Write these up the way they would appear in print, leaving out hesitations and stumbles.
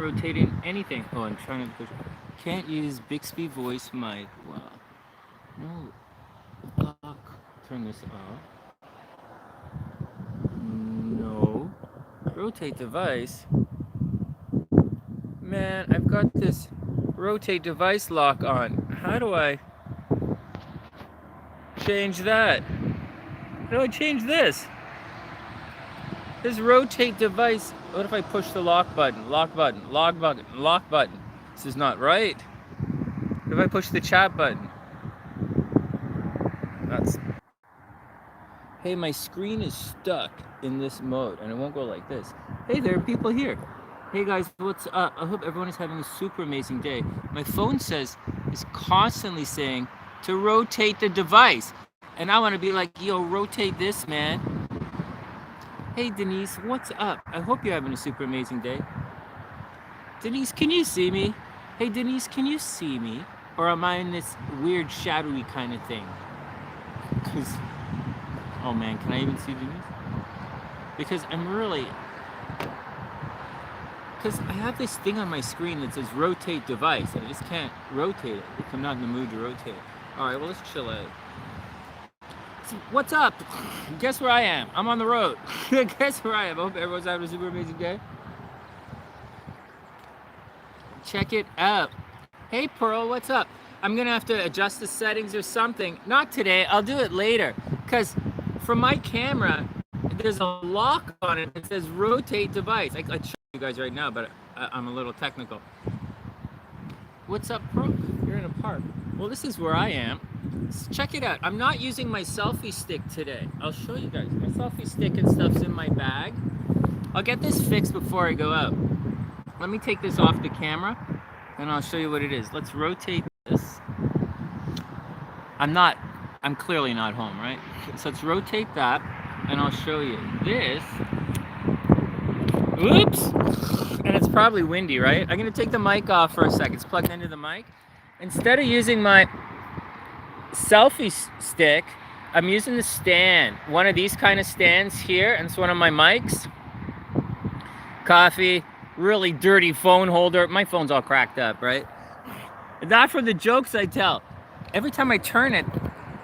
rotating anything. Oh, I'm trying to push. Can't use Bixby voice mic. Wow. No. Lock. Turn this off. No. Rotate device. Man, I've got this rotate device lock on. How do I change that? How do I change this? This rotate device. What if I push the lock button? Lock button. Lock button. Lock button. This is not right. What if I push the chat button? That's. Hey, my screen is stuck in this mode and it won't go like this. Hey, there are people here. Hey guys, what's up? I hope everyone is having a super amazing day. My phone is constantly saying to rotate the device. And I want to be like, yo, rotate this, man. Hey, Denise, what's up? I hope you're having a super amazing day. Denise, can you see me? Hey, Denise, can you see me? Or am I in this weird shadowy kind of thing? Because, oh man, can I even see Denise? Because because I have this thing on my screen that says rotate device, and I just can't rotate it if I'm not in the mood to rotate it. All right, well, let's chill out. So, what's up? Guess where I am? I'm on the road. Guess where I am? I hope everyone's having a super amazing day. Check it out. Hey, Pearl, what's up? I'm going to have to adjust the settings or something. Not today. I'll do it later. Because from my camera, there's a lock on it that says rotate device. I'd show you guys right now, but I'm a little technical. What's up, Pearl? You're in a park. Well, this is where I am. So check it out. I'm not using my selfie stick today. I'll show you guys. My selfie stick and stuff's in my bag. I'll get this fixed before I go out. Let me take this off the camera and I'll show you what it is. Let's rotate this. I'm clearly not home, right? So let's rotate that and I'll show you this. Oops! And it's probably windy, right? I'm gonna take the mic off for a second. It's plugged into the mic. Instead of using my selfie stick, I'm using the stand. One of these kind of stands here, and it's one of my mics. Coffee, really dirty phone holder. My phone's all cracked up, right? Not for the jokes I tell. Every time I turn it,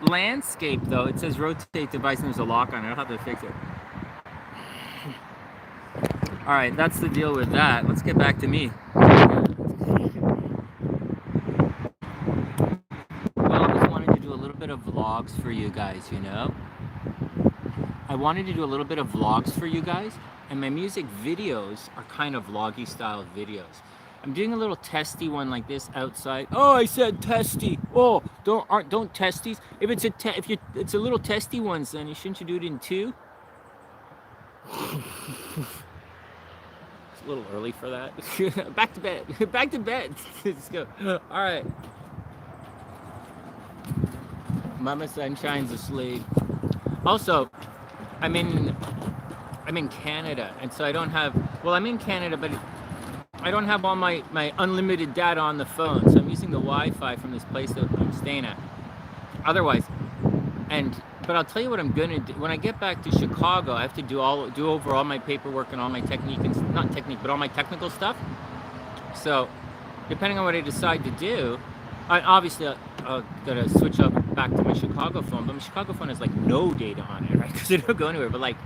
landscape though, it says rotate device and there's a lock on it. I'll have to fix it. All right, that's the deal with that. Let's get back to me. Well, I just wanted to do a little bit of vlogs for you guys, you know? I wanted to do a little bit of vlogs for you guys, and my music videos are kind of vloggy style videos. I'm doing a little testy one like this outside. Oh, I said testy. Oh, don't testies. If it's a little testy one, Sonny, shouldn't you do it in two? It's a little early for that. Back to bed. Back to bed. Let's go. All right. Mama Sunshine's asleep. Also, I'm in Canada, and so I don't have. Well, I'm in Canada, but I don't have all my unlimited data on the phone, so I'm using the Wi-Fi from this place that I'm staying at. Otherwise, but I'll tell you what I'm gonna do when I get back to Chicago. I have to do over all my paperwork and all my all my technical stuff. So, depending on what I decide to do, obviously I'll gotta switch up back to my Chicago phone. But my Chicago phone has like no data on it, right? Because it don't go anywhere. But like,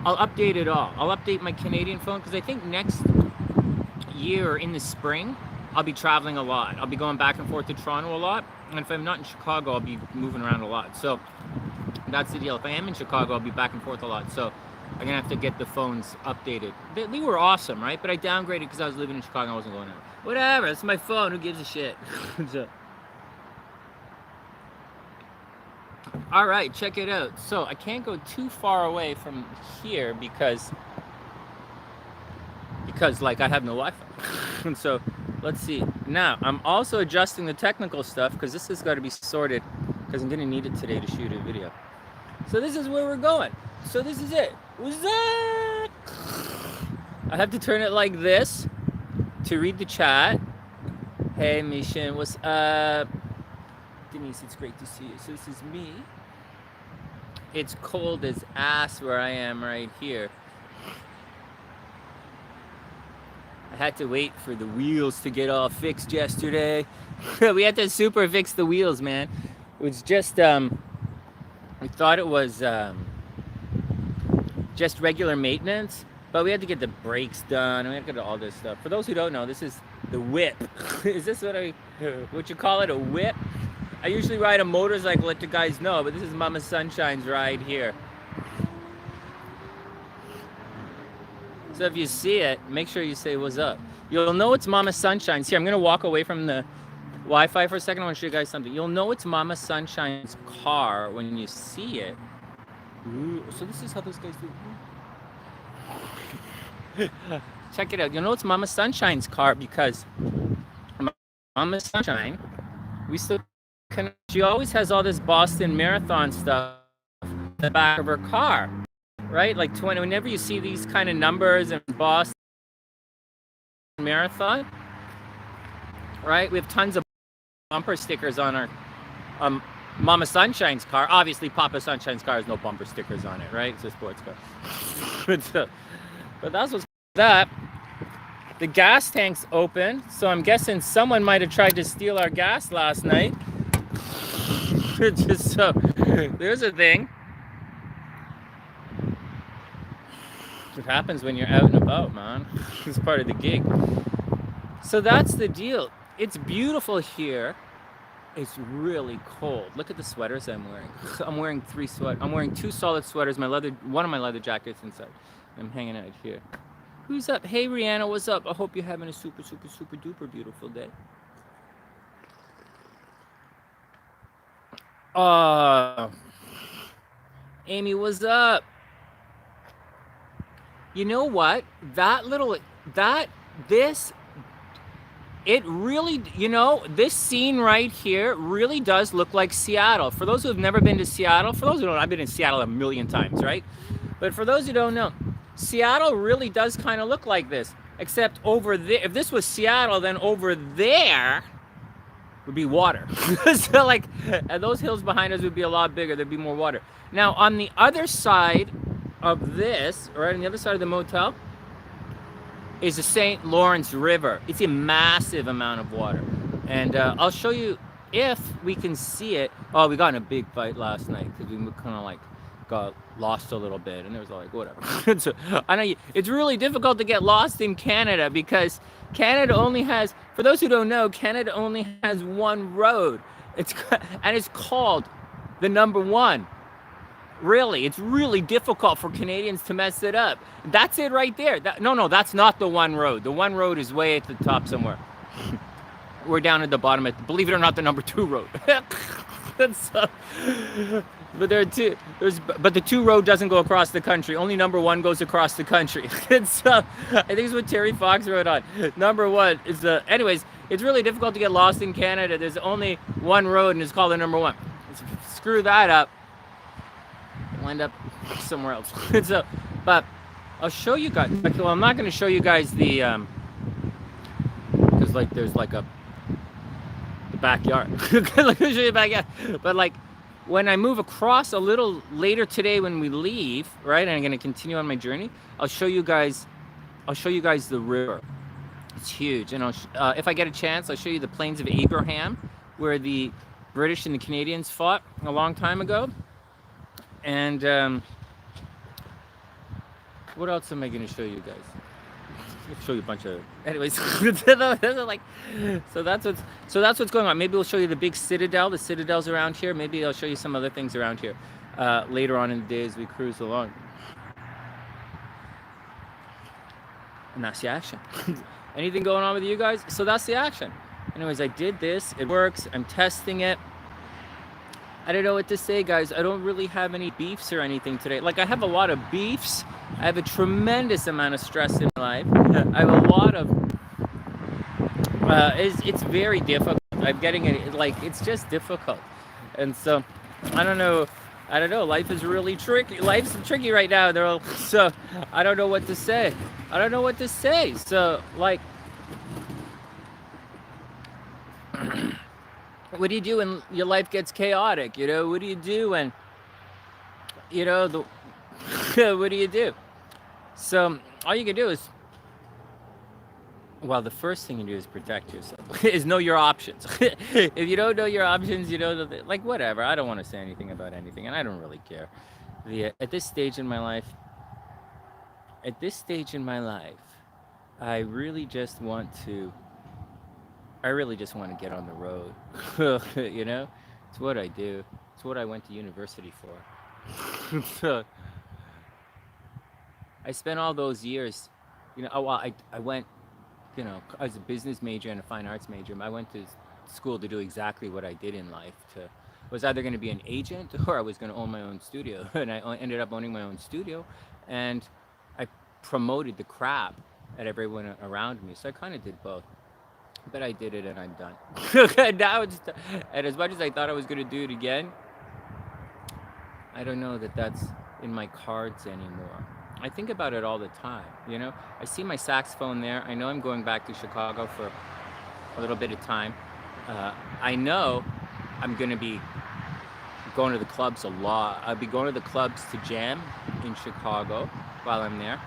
I'll update it all. I'll update my Canadian phone because I think next year in the spring I'll be traveling a lot. I'll be going back and forth to Toronto a lot, and if I'm not in Chicago, I'll be moving around a lot. So that's the deal. If I am in Chicago, I'll be back and forth a lot. So I'm gonna have to get the phones updated. They were awesome, right? But I downgraded because I was living in Chicago. I wasn't going anywhere. Whatever. It's my phone. Who gives a shit? So, all right, check it out. So I can't go too far away from here because like I have no Wi-Fi. And so let's see. Now I'm also adjusting the technical stuff because this has got to be sorted because I'm gonna need it today to shoot a video. So this is where we're going. So this is it. What's that? I have to turn it like this to read the chat. Hey Mishan, what's up? Denise, it's great to see you. So this is me. It's cold as ass where I am right here. I had to wait for the wheels to get all fixed yesterday. We had to super fix the wheels, man. It was just we thought it was just regular maintenance, but we had to get the brakes done, and we had to get all this stuff. For those who don't know, this is the whip. Is this what you call it, a whip? I usually ride a motorcycle, let you guys know, but this is Mama Sunshine's ride here. So if you see it, make sure you say what's up. You'll know it's Mama Sunshine's here. I'm gonna walk away from the Wi-Fi for a second. I want to show you guys something. You'll know it's Mama Sunshine's car when you see it. Ooh, so this is how those guys do. Check it out. You'll know it's Mama Sunshine's car because Mama Sunshine, we still can. She always has all this Boston Marathon stuff in the back of her car, right? Like whenever you see these kind of numbers in Boston Marathon, right? We have tons of bumper stickers on our Mama Sunshine's car. Obviously, Papa Sunshine's car has no bumper stickers on it, right? It's a sports car. But that's what's that. The gas tank's open, so I'm guessing someone might have tried to steal our gas last night. Just so there's a thing. It happens when you're out and about, man. It's part of the gig. So that's the deal. It's beautiful here. It's really cold. Look at the sweaters I'm wearing. I'm wearing I'm wearing 2 solid sweaters. One of my leather jackets inside. I'm hanging out here. Who's up? Hey, Rihanna, what's up? I hope you're having a super, super, super duper beautiful day. Amy, what's up? You know what? It really, this scene right here really does look like Seattle. For those who have never been to Seattle, for those who don't, I've been in Seattle a million times, right? But for those who don't know, Seattle really does kind of look like this, except over there, if this was Seattle, then over there would be water. So like, and those hills behind us would be a lot bigger, there'd be more water. Now, on the other side of this, right on the other side of the motel, is the St. Lawrence River. It's a massive amount of water. And I'll show you if we can see it. Oh, we got in a big fight last night because we kind of like got lost a little bit, and there was like whatever. So, I know it's really difficult to get lost in Canada because Canada only has, for those who don't know, Canada only has one road. It's called the number 1. Really, it's really difficult for Canadians to mess it up. That's it right there. No, that's not the one road. The one road is way at the top somewhere. We're down at the bottom, believe it or not, the number 2 road. But there are two. But the 2 road doesn't go across the country. Only number 1 goes across the country. I think it's what Terry Fox wrote on. Number 1 is anyways, it's really difficult to get lost in Canada. There's only one road, and it's called the number 1. Screw that up. We'll end up somewhere else. But I'll show you guys. Well, I'm not going to show you guys the because like there's like the backyard. Let me show you the backyard. But like when I move across a little later today when we leave, right, and I'm going to continue on my journey, I'll show you guys the river. It's huge, and if I get a chance, I'll show you the Plains of Abraham, where the British and the Canadians fought a long time ago. And what else am I going to show you guys? I'll show you a bunch of, anyways. So that's what's going on. Maybe we'll show you the big citadel. The citadel's around here. Maybe I'll show you some other things around here later on in the day as we cruise along. And that's the action. Anything going on with you guys? So that's the action. Anyways, I did this. It works. I'm testing it. I don't know what to say, guys. I don't really have any beefs or anything today. Like, I have a lot of beefs. I have a tremendous amount of stress in my life. I have a lot of... it's very difficult. I'm getting it, like, it's just difficult. And so, I don't know. Life is really tricky. Life's tricky right now. So, I don't know what to say. So, like... What do you do when your life gets chaotic? What do you do when, what do you do? So all you can do is Well, the first thing you do is protect yourself. Is know your options. If you don't know your options, you know, like whatever. I don't want to say anything about anything, and I don't really care. At this stage in my life, I really just want to. I really just want to get on the road. You know, it's what I do. It's what I went to university for. So I spent all those years. You know, oh, well, I went. You know, I was a business major and a fine arts major. I went to school to do exactly what I did in life. To was either going to be an agent or I was going to own my own studio, and I ended up owning my own studio, and I promoted the crap at everyone around me. So I kind of did both, but I did it and I'm done. Now it's and as much as I thought I was going to do it again, I don't know that that's in my cards anymore. I think about it all the time, you know. I see my saxophone there. I know I'm going back to Chicago for a little bit of time. I know I'm going to be going to the clubs a lot. I'll be going to the clubs to jam in Chicago while I'm there.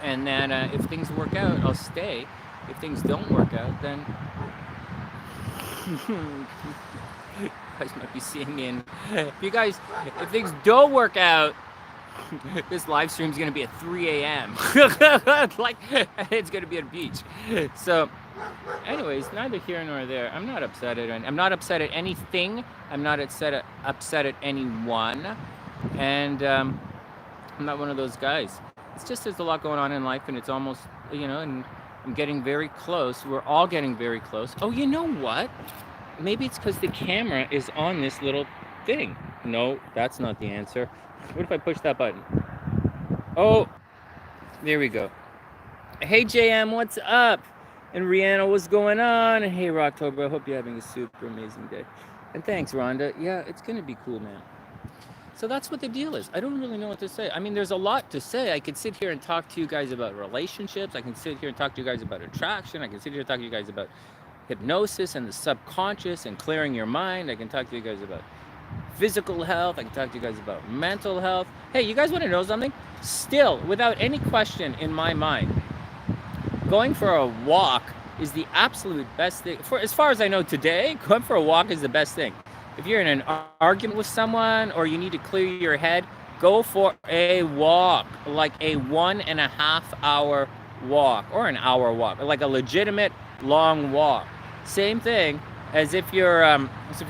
And then if things work out, I'll stay. If things don't work out, then you guys might be seeing me in. If things don't work out, this live stream is going to be at 3 a.m. Like, it's going to be at a beach. So, anyways, neither here nor there. I'm not upset at anything. I'm not upset at anyone. And I'm not one of those guys. It's just there's a lot going on in life, and it's almost, you know, and I'm getting very close. We're all getting very close. Oh, you know what? Maybe it's because the camera is on this little thing. No, that's not the answer. What if I push that button? Oh, there we go. Hey, JM, what's up? And Rihanna, what's going on? And hey, Rocktober, I hope you're having a super amazing day. And thanks, Rhonda. Yeah, it's going to be cool, man. So that's what the deal is. I don't really know what to say. I mean, there's a lot to say. I could sit here and talk to you guys about relationships. I can sit here and talk to you guys about attraction. I can sit here and talk to you guys about hypnosis and the subconscious and clearing your mind. I can talk to you guys about physical health. I can talk to you guys about mental health. Hey, you guys want to know something? Still, without any question in my mind, going for a walk is the absolute best thing. For as far as I know today, going for a walk is the best thing. If you're in an argument with someone or you need to clear your head, go for a walk, like a 1.5 hour walk or an hour walk, like a legitimate long walk. Same thing as if you're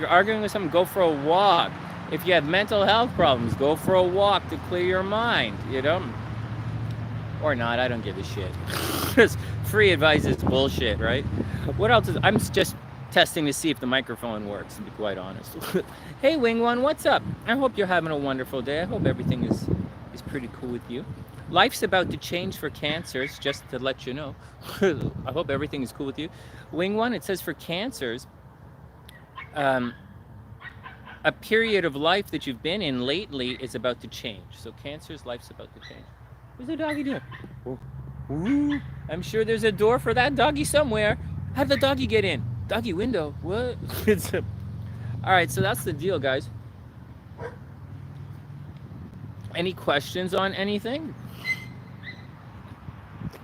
arguing with someone, go for a walk. If you have mental health problems, go for a walk to clear your mind, you know? Or not, I don't give a shit. Because free advice is bullshit, right? What else is, I'm just testing to see if the microphone works, to be quite honest. Hey, Wing One, what's up? I hope you're having a wonderful day. I hope everything is pretty cool with you. Life's about to change for cancers, just to let you know. I hope everything is cool with you. Wing One, it says for cancers, a period of life that you've been in lately is about to change. So cancer's life's about to change. What's the doggy doing? Ooh, I'm sure there's a door for that doggy somewhere. How'd the doggy get in? Doggy window, what? All right, so that's the deal, guys. Any questions on anything?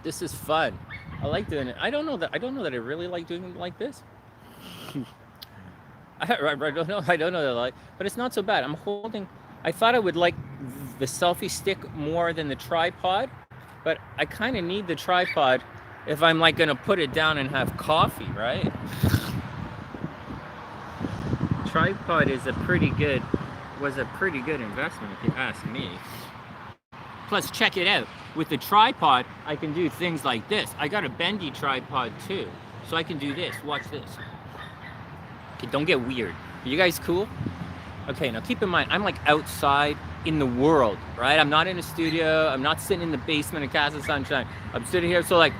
This is fun. I like doing it. I don't know that I really like doing it like this. I don't know that I like, but it's not so bad. I thought I would like the selfie stick more than the tripod, but I kind of need the tripod if I'm like gonna put it down and have coffee, right? Tripod was a pretty good investment if you ask me. Plus, check it out. With the tripod, I can do things like this. I got a bendy tripod too, so I can do this. Watch this. Okay, don't get weird. Are you guys cool? Okay, now keep in mind, I'm like outside in the world, right? I'm not in a studio. I'm not sitting in the basement of Casa Sunshine. I'm sitting here, so like,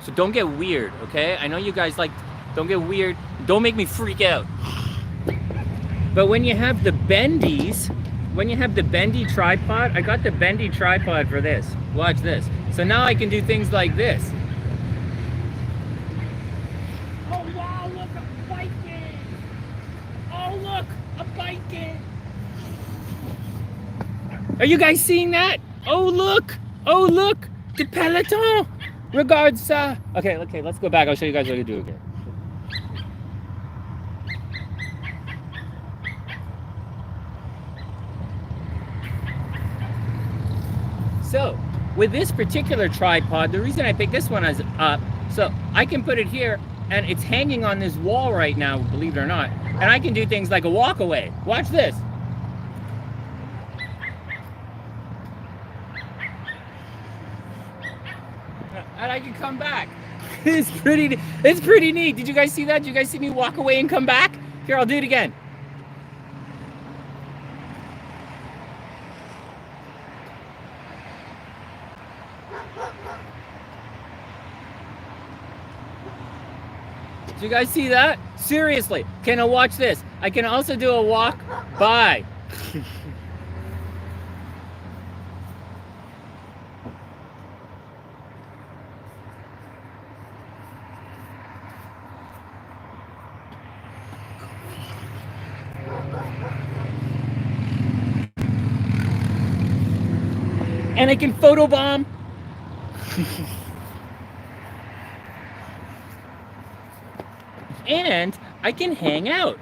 so don't get weird, okay? I know you guys like, don't get weird. Don't make me freak out. But when you have the bendy tripod, I got the bendy tripod for this. Watch this. So now I can do things like this. Oh wow, look, a biking! Oh look, a biking! Are you guys seeing that? Oh look, the peloton! Regards, okay, let's go back. I'll show you guys what to do again. So, with this particular tripod, the reason I picked this one is up, so I can put it here, and it's hanging on this wall right now, believe it or not, and I can do things like a walk away. Watch this. And I can come back. It's pretty neat. Did you guys see that? Did you guys see me walk away and come back? Here, I'll do it again. Do you guys see that? Seriously, can I watch this? I can also do a walk by. And I can photobomb. And I can hang out.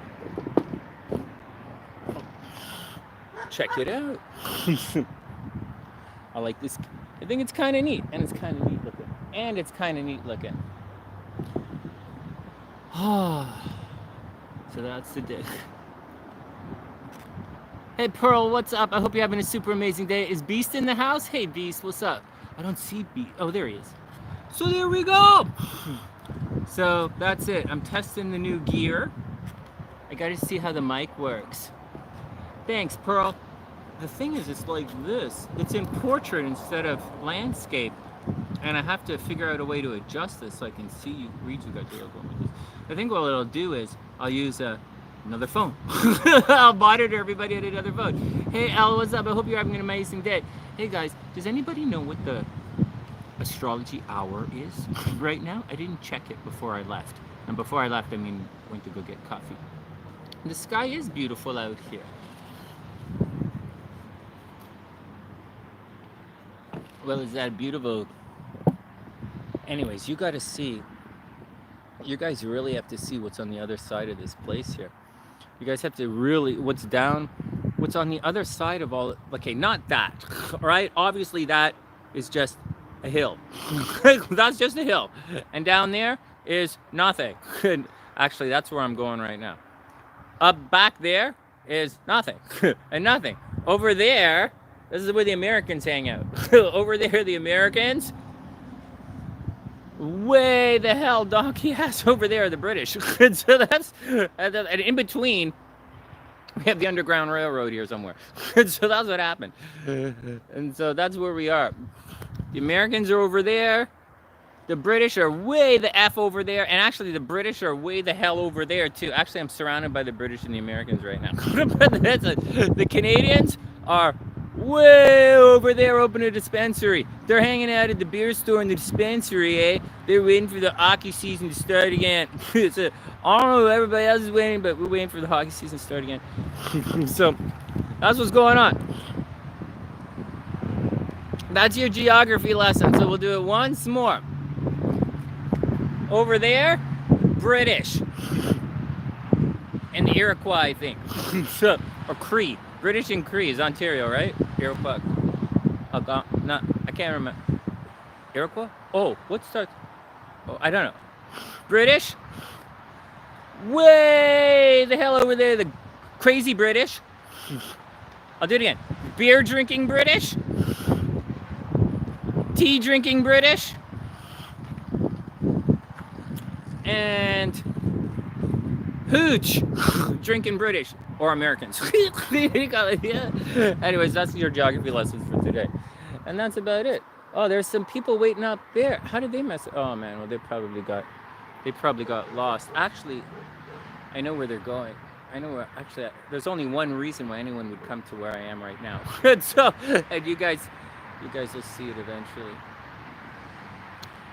Check it out. I like this. I think it's kind of neat, and it's kind of neat looking. So that's the day. Hey Pearl, what's up? I hope you're having a super amazing day. Is Beast in the house? Hey Beast, what's up? I don't see Beast. Oh, there he is. So there we go. So that's it. I'm testing the new gear. I gotta see how the mic works. Thanks, Pearl. The thing is, it's like this. It's in portrait instead of landscape. And I have to figure out a way to adjust this so I can see you, read you guys. I think what it'll do is I'll use another phone. I'll monitor everybody at another phone. Hey Al, what's up? I hope you're having an amazing day. Hey guys, does anybody know what the astrology hour is right now? I didn't check it before I left. And before I left, I mean, went to go get coffee. The sky is beautiful out here. Well, is that beautiful? Anyways, you gotta see. You guys really have to see what's on the other side of this place here. You guys have to really, what's on the other side of all, okay, not that, all right? Obviously that is just a hill. That's just a hill. And down there is nothing. Actually, that's where I'm going right now. Up back there is nothing and nothing. Over there, this is where the Americans hang out. Over there, the Americans, way the hell donkey ass over there, the British. So that's, and in between, we have the Underground Railroad here somewhere. So that's what happened. And so that's where we are. The Americans are over there. The British are way the F over there. And actually, the British are way the hell over there, too. Actually, I'm surrounded by the British and the Americans right now. The Canadians are way over there opening a dispensary. They're hanging out at the beer store in the dispensary, eh? They're waiting for the hockey season to start again. So, I don't know if everybody else is waiting, but we're waiting for the hockey season to start again. So, that's what's going on. That's your geography lesson. So, we'll do it once more. Over there, British. And the Iroquois, I think. Or Cree. British and Cree is Ontario, right? Iroquois. No, I can't remember. Iroquois? Oh, what starts? Oh, I don't know. British. Way the hell over there, the crazy British. I'll do it again. Beer drinking British. Tea drinking British. And hooch drinking British. Or Americans. Yeah. Anyways, that's your geography lessons for today. And that's about it. Oh, there's some people waiting up there. How did they mess it? Oh man, well they probably got lost. Actually, I know where they're going. I know where, actually, there's only one reason why anyone would come to where I am right now. And you guys will see it eventually.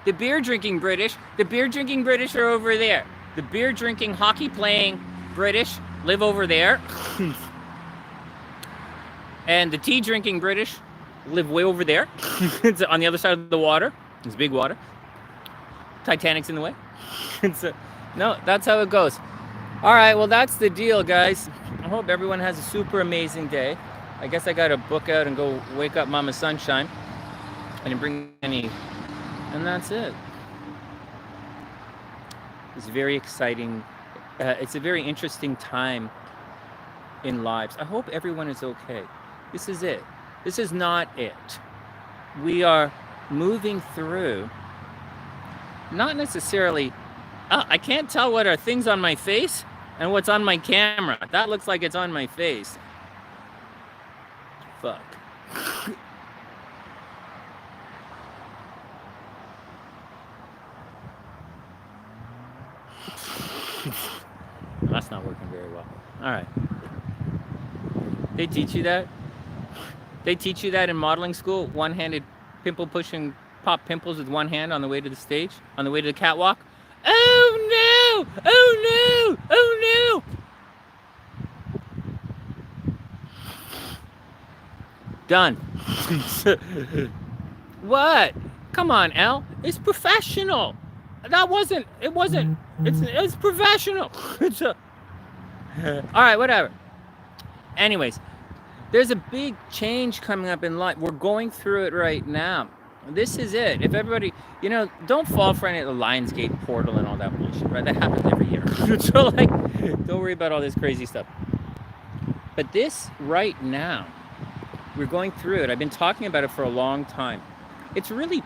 The beer drinking British are over there. The beer drinking, hockey playing British live over there. And the tea drinking British live way over there. It's on the other side of the water. It's big water. Titanic's in the way. So, no, that's how it goes. All right, well, that's the deal, guys. I hope everyone has a super amazing day. I guess I got to book out and go wake up Mama Sunshine. I didn't bring any, and that's it. It's very exciting. It's a very interesting time in lives. I hope everyone is okay. This is it. This is not it. We are moving through, not necessarily, I can't tell what are things on my face and what's on my camera. That looks like it's on my face. Fuck. That's not working very well. All right. They teach you that? They teach you that in modeling school? One-handed pimple pushing, pop pimples with one hand on the way to the stage? On the way to the catwalk? Oh no! Oh no! Oh no! Done. What? Come on, Elle. It's professional. That wasn't, it's professional. All right, whatever. Anyways, there's a big change coming up in life. We're going through it right now. This is it. If everybody, don't fall for any of the Lionsgate portal and all that bullshit, right? That happens every year. So, like, don't worry about all this crazy stuff. But this right now, we're going through it. I've been talking about it for a long time. It's really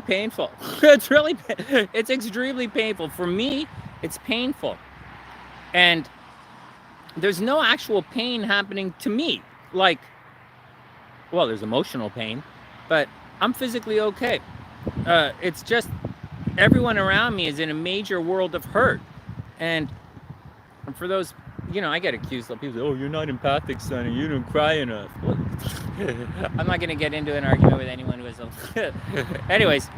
painful. It's extremely painful. For me, it's painful. And there's no actual pain happening to me. Like, well, there's emotional pain, but I'm physically okay. It's just everyone around me is in a major world of hurt. And for those, I get accused of people say, oh, you're not empathic, Sonny. You don't cry enough. Well, I'm not going to get into an argument with anyone who is. Anyways.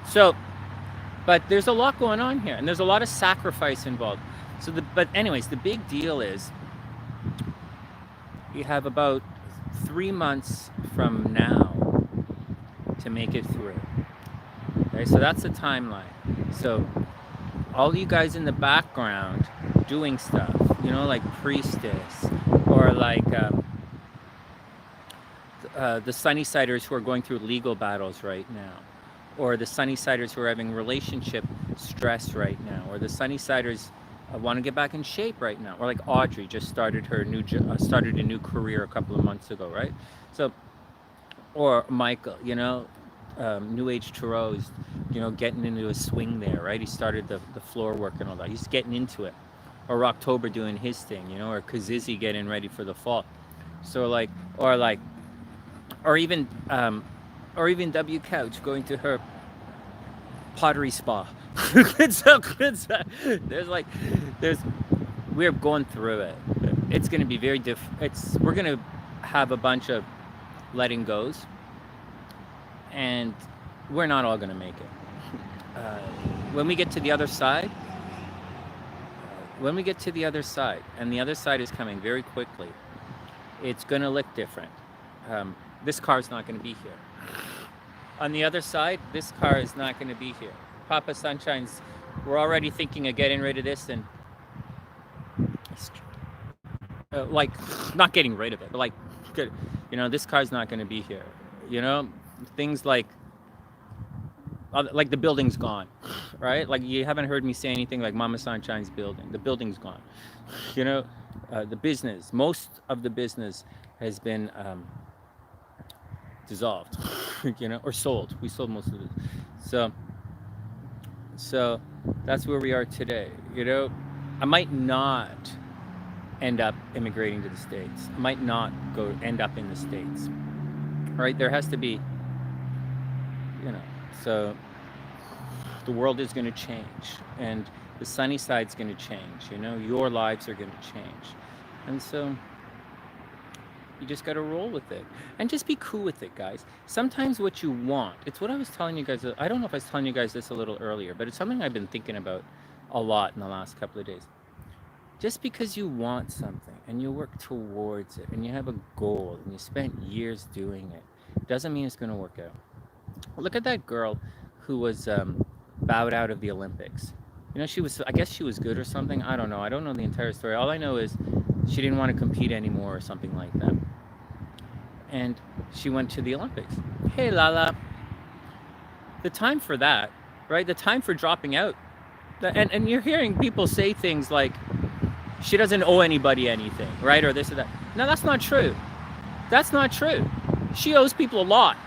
So, but there's a lot going on here, and there's a lot of sacrifice involved. But anyways, the big deal is you have about 3 months from now to make it through. Okay, so that's the timeline. So all you guys in the background doing stuff, like Priestess, or like the Sunnysiders who are going through legal battles right now, or the Sunnysiders who are having relationship stress right now, or the Sunnysiders want to get back in shape right now, or like Audrey just started her started a new career a couple of months ago, right? So, or Michael, New Age Tarot's, getting into a swing there, right? He started the floor work and all that. He's getting into it. Or October doing his thing, or Kazizi getting ready for the fall. So or even W Couch going to her pottery spa. We're going through it. It's going to be very we're going to have a bunch of letting goes, and we're not all going to make it. When we get to the other side, and the other side is coming very quickly, it's going to look different. This car's not going to be here. On the other side, this car is not going to be here. Papa Sunshine's, we're already thinking of getting rid of this and like not getting rid of it, but like, this car's not going to be here. Things like the building's gone, right? Like, you haven't heard me say anything like Mama Sunshine's building. The building's gone. The business, most of the business has been dissolved, or sold. We sold most of it. So that's where we are today. I might not end up immigrating to the States. I might not end up in the States. Right? There has to be, so the world is going to change, and the sunny side's going to change. Your lives are going to change. And so you just got to roll with it and just be cool with it, guys. Sometimes what you want, it's what I was telling you guys. I don't know if I was telling you guys this a little earlier, but it's something I've been thinking about a lot in the last couple of days. Just because you want something and you work towards it and you have a goal and you spent years doing it, doesn't mean it's going to work out. Look at that girl who was bowed out of the Olympics. You know, she was, I guess she was good or something. I don't know. I don't know the entire story. All I know is she didn't want to compete anymore or something like that. And she went to the Olympics. Hey, Lala. The time for that, right? The time for dropping out. And you're hearing people say things like, she doesn't owe anybody anything, right? Or this or that. No, that's not true. That's not true. She owes people a lot.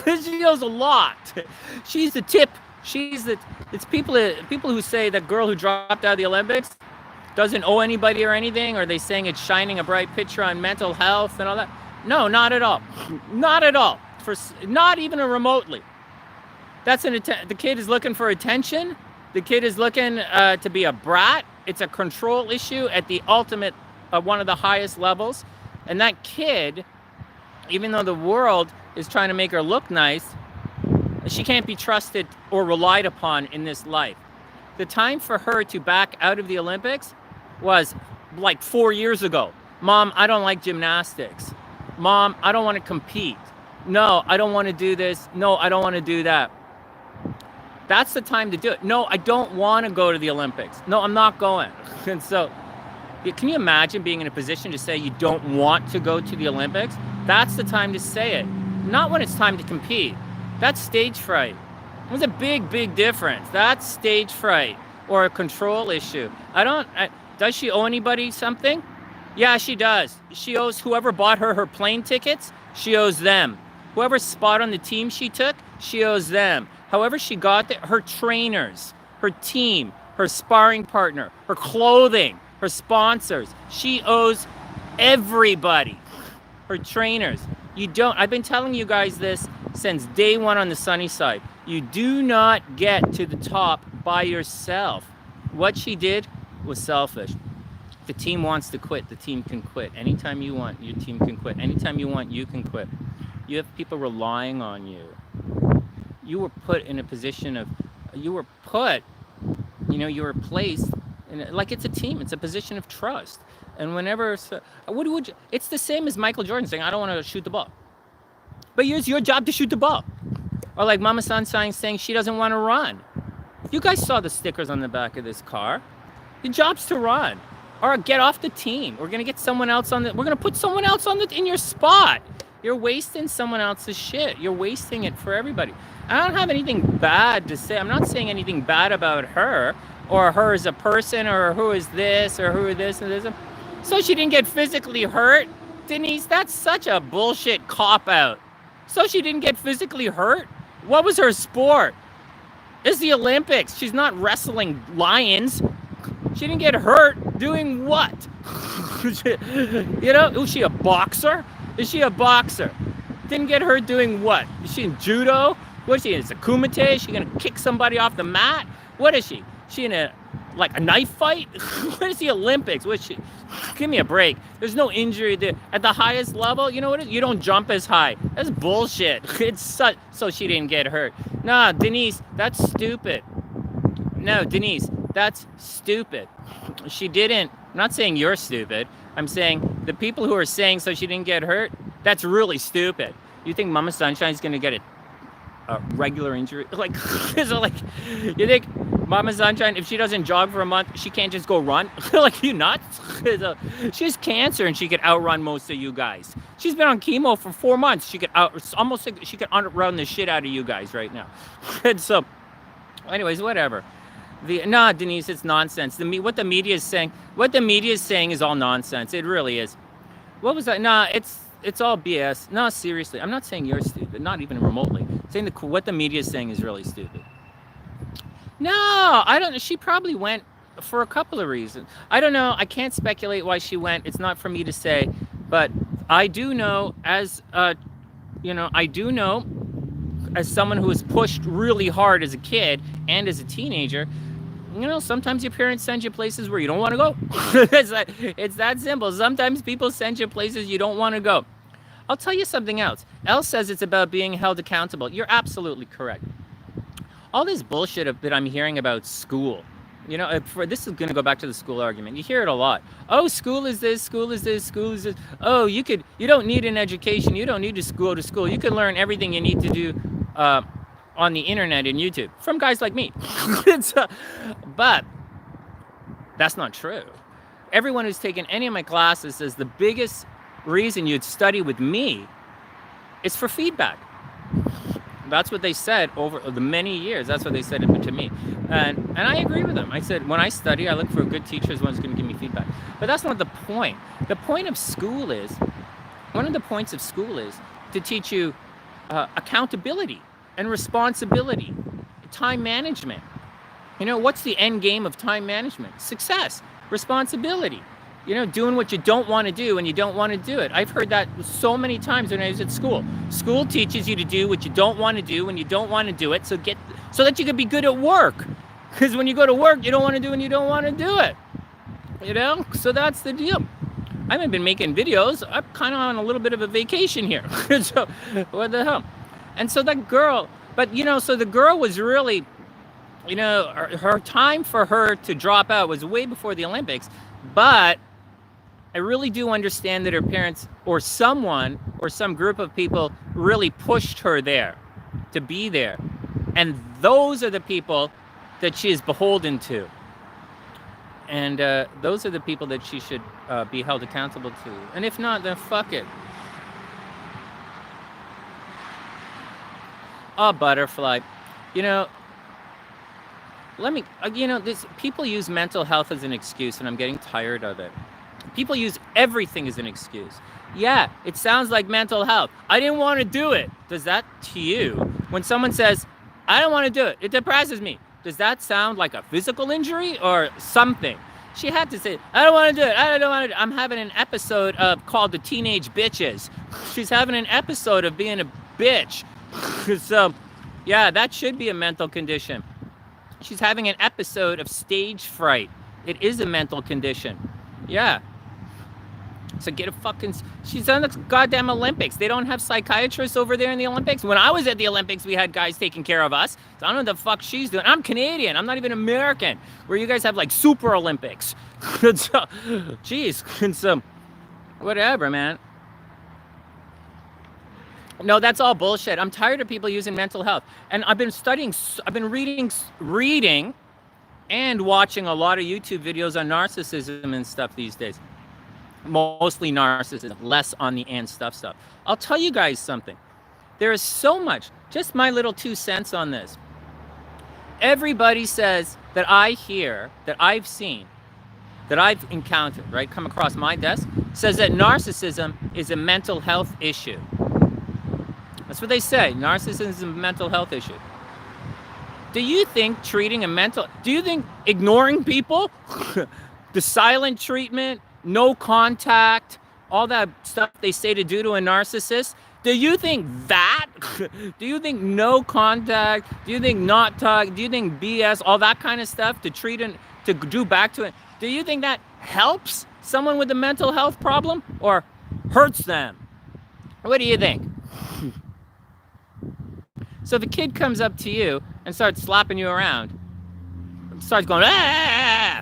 She owes a lot. She's the tip. It's people who say that girl who dropped out of the Olympics doesn't owe anybody or anything, or they saying it's shining a bright picture on mental health and all that. No, not at all. Not at all. Not even remotely. The kid is looking for attention. The kid is looking to be a brat. It's a control issue at the ultimate, one of the highest levels. And that kid, even though the world is trying to make her look nice, she can't be trusted or relied upon in this life. The time for her to back out of the Olympics was like 4 years ago. Mom, I don't like gymnastics. Mom, I don't want to compete. No, I don't want to do this. No, I don't want to do that. That's the time to do it. No, I don't want to go to the Olympics. No, I'm not going. And so, can you imagine being in a position to say you don't want to go to the Olympics? That's the time to say it. Not when it's time to compete. That's stage fright. There's a big, big difference. That's stage fright or a control issue. Does she owe anybody something? Yeah, she does. She owes whoever bought her plane tickets, she owes them. Whoever spot on the team she took, she owes them. However she got there, her trainers, her team, her sparring partner, her clothing, her sponsors. She owes everybody. Her trainers. I've been telling you guys this since day one on the Sonny side. You do not get to the top by yourself. What she did was selfish. If the team wants to quit, the team can quit. Anytime you want, your team can quit. Anytime you want, you can quit. You have people relying on you. You were put in a position of, you were placed, like it's a team, it's a position of trust. And whenever, it's the same as Michael Jordan saying, I don't want to shoot the ball. But it's your job to shoot the ball. Or like Mama Sunshine saying she doesn't want to run. You guys saw the stickers on the back of this car. Your job's to run. Or get off the team. We're going to get someone else we're going to put someone else in your spot. You're wasting someone else's shit. You're wasting it for everybody. I don't have anything bad to say. I'm not saying anything bad about her or her as a person or who is this or who is this and this. So she didn't get physically hurt? Denise, that's such a bullshit cop-out. So she didn't get physically hurt? What was her sport? It's the Olympics. She's not wrestling lions. She didn't get hurt doing what? Was she a boxer? Is she a boxer? Didn't get hurt doing what? Is she in judo? What is she? Is it kumite? Is she going to kick somebody off the mat? What is she? She in a knife fight? What is the Olympics? What is she? Give me a break. There's no injury there. At the highest level, you know what it is? You don't jump as high. That's bullshit. So she didn't get hurt. Nah, Denise, that's stupid. No, Denise, that's stupid. She didn't. I'm not saying you're stupid. I'm saying the people who are saying so she didn't get hurt, that's really stupid. You think Mama Sunshine's going to get a regular injury? You think Mama Sunshine, if she doesn't jog for a month, she can't just go run? You nuts? She has cancer and she could outrun most of you guys. She's been on chemo for 4 months. She could outrun the shit out of you guys right now. And so, anyways, whatever. Denise, it's nonsense. What the media is saying is all nonsense. It really is. What was that? It's all BS. No, seriously, I'm not saying you're stupid, not even remotely. I'm saying what the media is saying is really stupid. No, I don't know. She probably went for a couple of reasons. I don't know. I can't speculate why she went. It's not for me to say, but I do know as someone who was pushed really hard as a kid and as a teenager, sometimes your parents send you places where you don't want to go. It's that simple. Sometimes people send you places you don't want to go. I'll tell you something else. Elle says it's about being held accountable. You're absolutely correct. All this bullshit that I'm hearing about school, this is going to go back to the school argument. You hear it a lot. Oh, school is this, school is this, school is this. Oh, you don't need an education. You don't need to go to school. You can learn everything you need to do on the internet and YouTube from guys like me. But that's not true. Everyone who's taken any of my classes says the biggest reason you'd study with me is for feedback. That's what they said over the many years. That's what they said to me. And I agree with them. I said, when I study, I look for good teachers, one's going to give me feedback. But that's not the point. The point of school is, one of the points of school is to teach you accountability and responsibility, time management. You know, what's the end game of time management? Success, responsibility. You know, doing what you don't want to do when you don't want to do it. I've heard that so many times when I was at school. School teaches you to do what you don't want to do when you don't want to do it, so that you can be good at work. Because when you go to work, you don't want to do when you don't want to do it. You know, so that's the deal. I haven't been making videos. I'm kind of on a little bit of a vacation here. So what the hell? And so that girl, but you know, so the girl was really, you know, her time for her to drop out was way before the Olympics. But I really do understand that her parents or someone or some group of people really pushed her there to be there. And those are the people that she is beholden to. And those are the people that she should be held accountable to. And if not, then fuck it. Oh, butterfly. You know, people use mental health as an excuse, and I'm getting tired of it. People use everything as an excuse. Yeah, it sounds like mental health. I didn't want to do it. Does that to you? When someone says, I don't want to do it, it depresses me. Does that sound like a physical injury or something? She had to say, I don't want to do it. I don't want to. I'm having an episode called The Teenage Bitches. She's having an episode of being a bitch. So, yeah, that should be a mental condition. She's having an episode of stage fright. It is a mental condition. Yeah. So get a fucking... She's on the goddamn Olympics. They don't have psychiatrists over there in the Olympics. When I was at the Olympics, we had guys taking care of us. So I don't know what the fuck she's doing. I'm Canadian. I'm not even American. Where you guys have like Super Olympics. So, geez. So, whatever, man. No, that's all bullshit. I'm tired of people using mental health. And I've been reading and watching a lot of YouTube videos on narcissism and stuff these days. Mostly narcissism, less on the and stuff. I'll tell you guys something. There is so much, just my little 2 cents on this. Everybody says that I hear, that I've seen, that I've encountered, right, come across my desk, says that narcissism is a mental health issue. That's what they say. Narcissism is a mental health issue. Do you think ignoring people, the silent treatment, no contact, all that stuff they say to do to a narcissist, do you think that, do you think no contact, do you think not talk, do you think BS, all that kind of stuff to treat and to do back to it, do you think that helps someone with a mental health problem or hurts them? What do you think? So if a kid comes up to you and starts slapping you around, starts going, ah!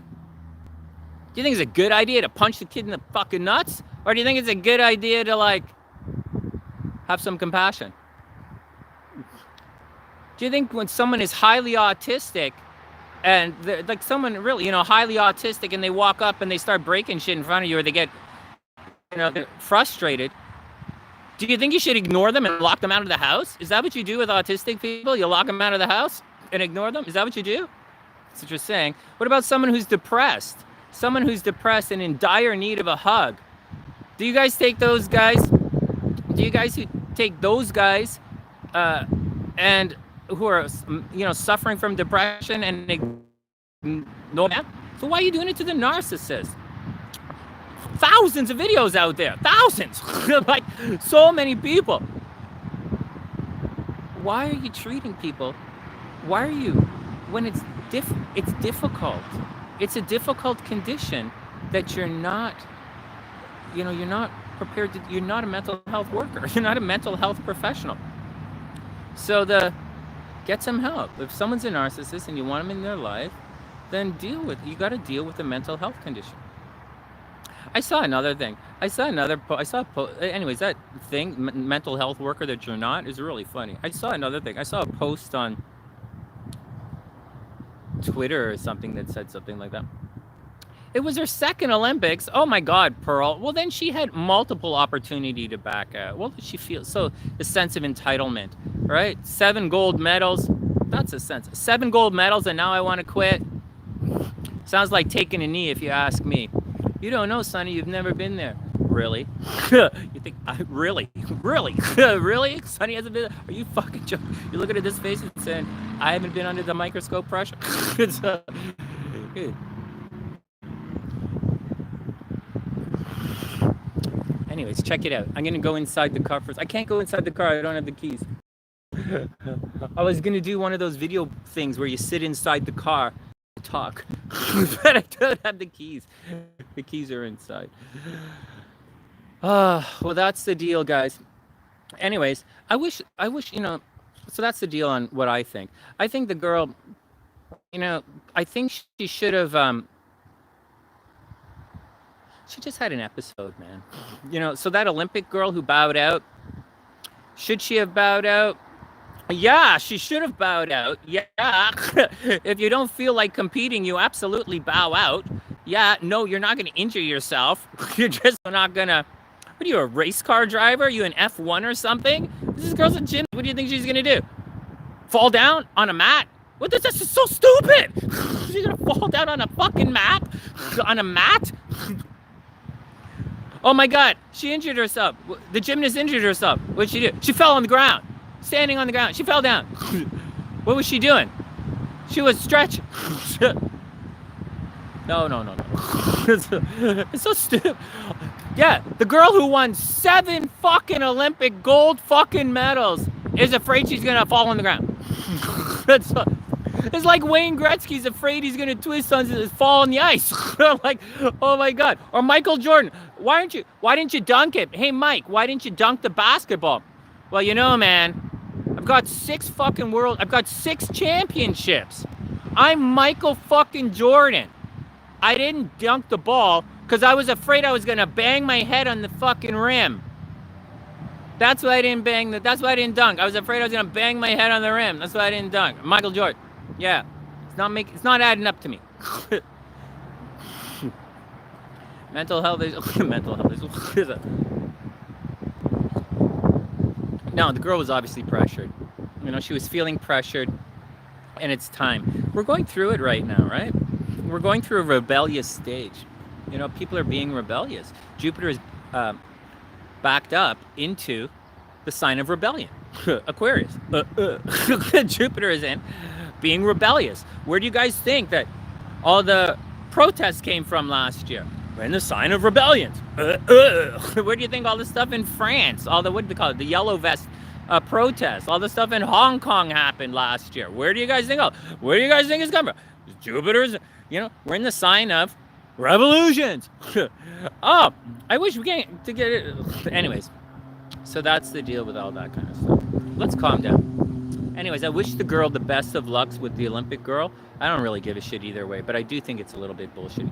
Do you think it's a good idea to punch the kid in the fucking nuts? Or do you think it's a good idea to, like, have some compassion? Do you think when someone is highly autistic and like someone really, highly autistic and they walk up and they start breaking shit in front of you or they get, they're frustrated, do you think you should ignore them and lock them out of the house? Is that what you do with autistic people? You lock them out of the house and ignore them? Is that what you do? That's what you're saying. What about someone who's depressed? Someone who's depressed and in dire need of a hug. Do you guys take those guys? Do you guys who take those guys and who are, suffering from depression and ignore that? So why are you doing it to the narcissist? Thousands of videos out there. Thousands. Like, so many people. Why are you treating people? Why are you, when it's difficult. It's a difficult condition that you're not prepared to, you're not a mental health worker. You're not a mental health professional. So get some help. If someone's a narcissist and you want them in their life, then you got to deal with the mental health condition. I saw another thing. I saw another. I saw. Anyways, that thing, mental health worker that you're not, is really funny. I saw another thing. I saw a post on Twitter or something that said something like that. It was her second Olympics. Oh my God, Pearl. Well, then she had multiple opportunity to back out. What did she feel? So the sense of entitlement, right? 7 gold medals. That's a sense. 7 gold medals, and now I want to quit. Sounds like taking a knee, if you ask me. You don't know, Sonny. You've never been there. Really? You think? Really? Really? Really? Sonny hasn't been. Are you fucking joking? You're looking at this face and saying, "I haven't been under the microscope pressure." Anyways, check it out. I'm gonna go inside the car first. I can't go inside the car. I don't have the keys. I was gonna do one of those video things where you sit inside the car and talk, but I don't have the keys. The keys are inside. Well, that's the deal, guys. Anyways, I wish, so that's the deal on what I think. I think the girl, I think she should have, she just had an episode, man. So that Olympic girl who bowed out, should she have bowed out? Yeah, she should have bowed out. Yeah. If you don't feel like competing, you absolutely bow out. Yeah, no, you're not going to injure yourself. You're just not going to... What are you, a race car driver? Are you an F1 or something? This girl's a gym. What do you think she's going to do? Fall down on a mat? What? That's just so stupid. She's going to fall down on a fucking mat? On a mat? Oh my God, she injured herself. The gymnast injured herself. What did she do? She fell on the ground. Standing on the ground. She fell down. What was she doing? She was stretching. No. It's so stupid. Yeah, the girl who won 7 fucking Olympic gold fucking medals is afraid she's gonna fall on the ground. It's like Wayne Gretzky's afraid he's gonna twist on fall on the ice. Like, oh my God. Or Michael Jordan. Why didn't you dunk it? Hey Mike, why didn't you dunk the basketball? Well, man, I've got 6 championships. I'm Michael fucking Jordan. I didn't dunk the ball because I was afraid I was gonna bang my head on the fucking rim. That's why I didn't that's why I didn't dunk. I was afraid I was gonna bang my head on the rim. That's why I didn't dunk. Michael Jordan. Yeah. It's not adding up to me. Mental health is No, the girl was obviously pressured. She was feeling pressured, and it's time. We're going through it right now, right? We're going through a rebellious stage. People are being rebellious. Jupiter is backed up into the sign of rebellion. Aquarius. Jupiter is in being rebellious. Where do you guys think that all the protests came from last year? We're in the sign of rebellion. Where do you think all the stuff in France, all the, what do they call it, the yellow vest protests, all the stuff in Hong Kong happened last year? Where do you guys think it's coming from? Jupiter's, we're in the sign of revolutions. Oh, I wish we can't to get it. Anyways, so that's the deal with all that kind of stuff. Let's calm down. Anyways, I wish the girl the best of lucks with the Olympic girl. I don't really give a shit either way, but I do think it's a little bit bullshit.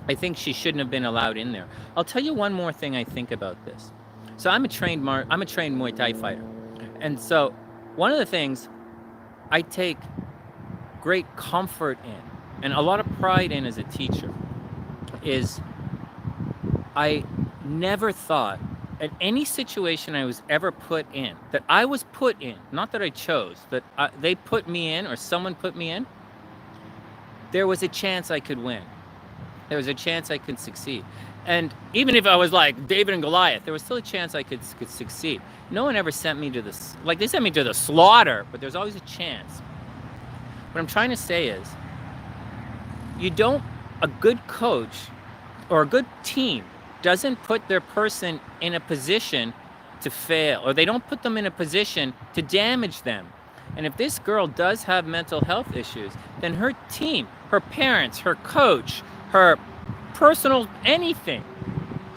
I think she shouldn't have been allowed in there. I'll tell you one more thing I think about this. So I'm a trained Muay Thai fighter. And so one of the things I take great comfort in and a lot of pride in as a teacher is I never thought at any situation I was ever put in, that I was put in, not that I chose, that they put me in or someone put me in, there was a chance I could win. There was a chance I could succeed. And even if I was like David and Goliath, there was still a chance I could succeed. No one ever sent me to this, like they sent me to the slaughter, but there's always a chance. What I'm trying to say is, a good coach or a good team doesn't put their person in a position to fail, or they don't put them in a position to damage them. And if this girl does have mental health issues, then her team, her parents, her coach, her personal anything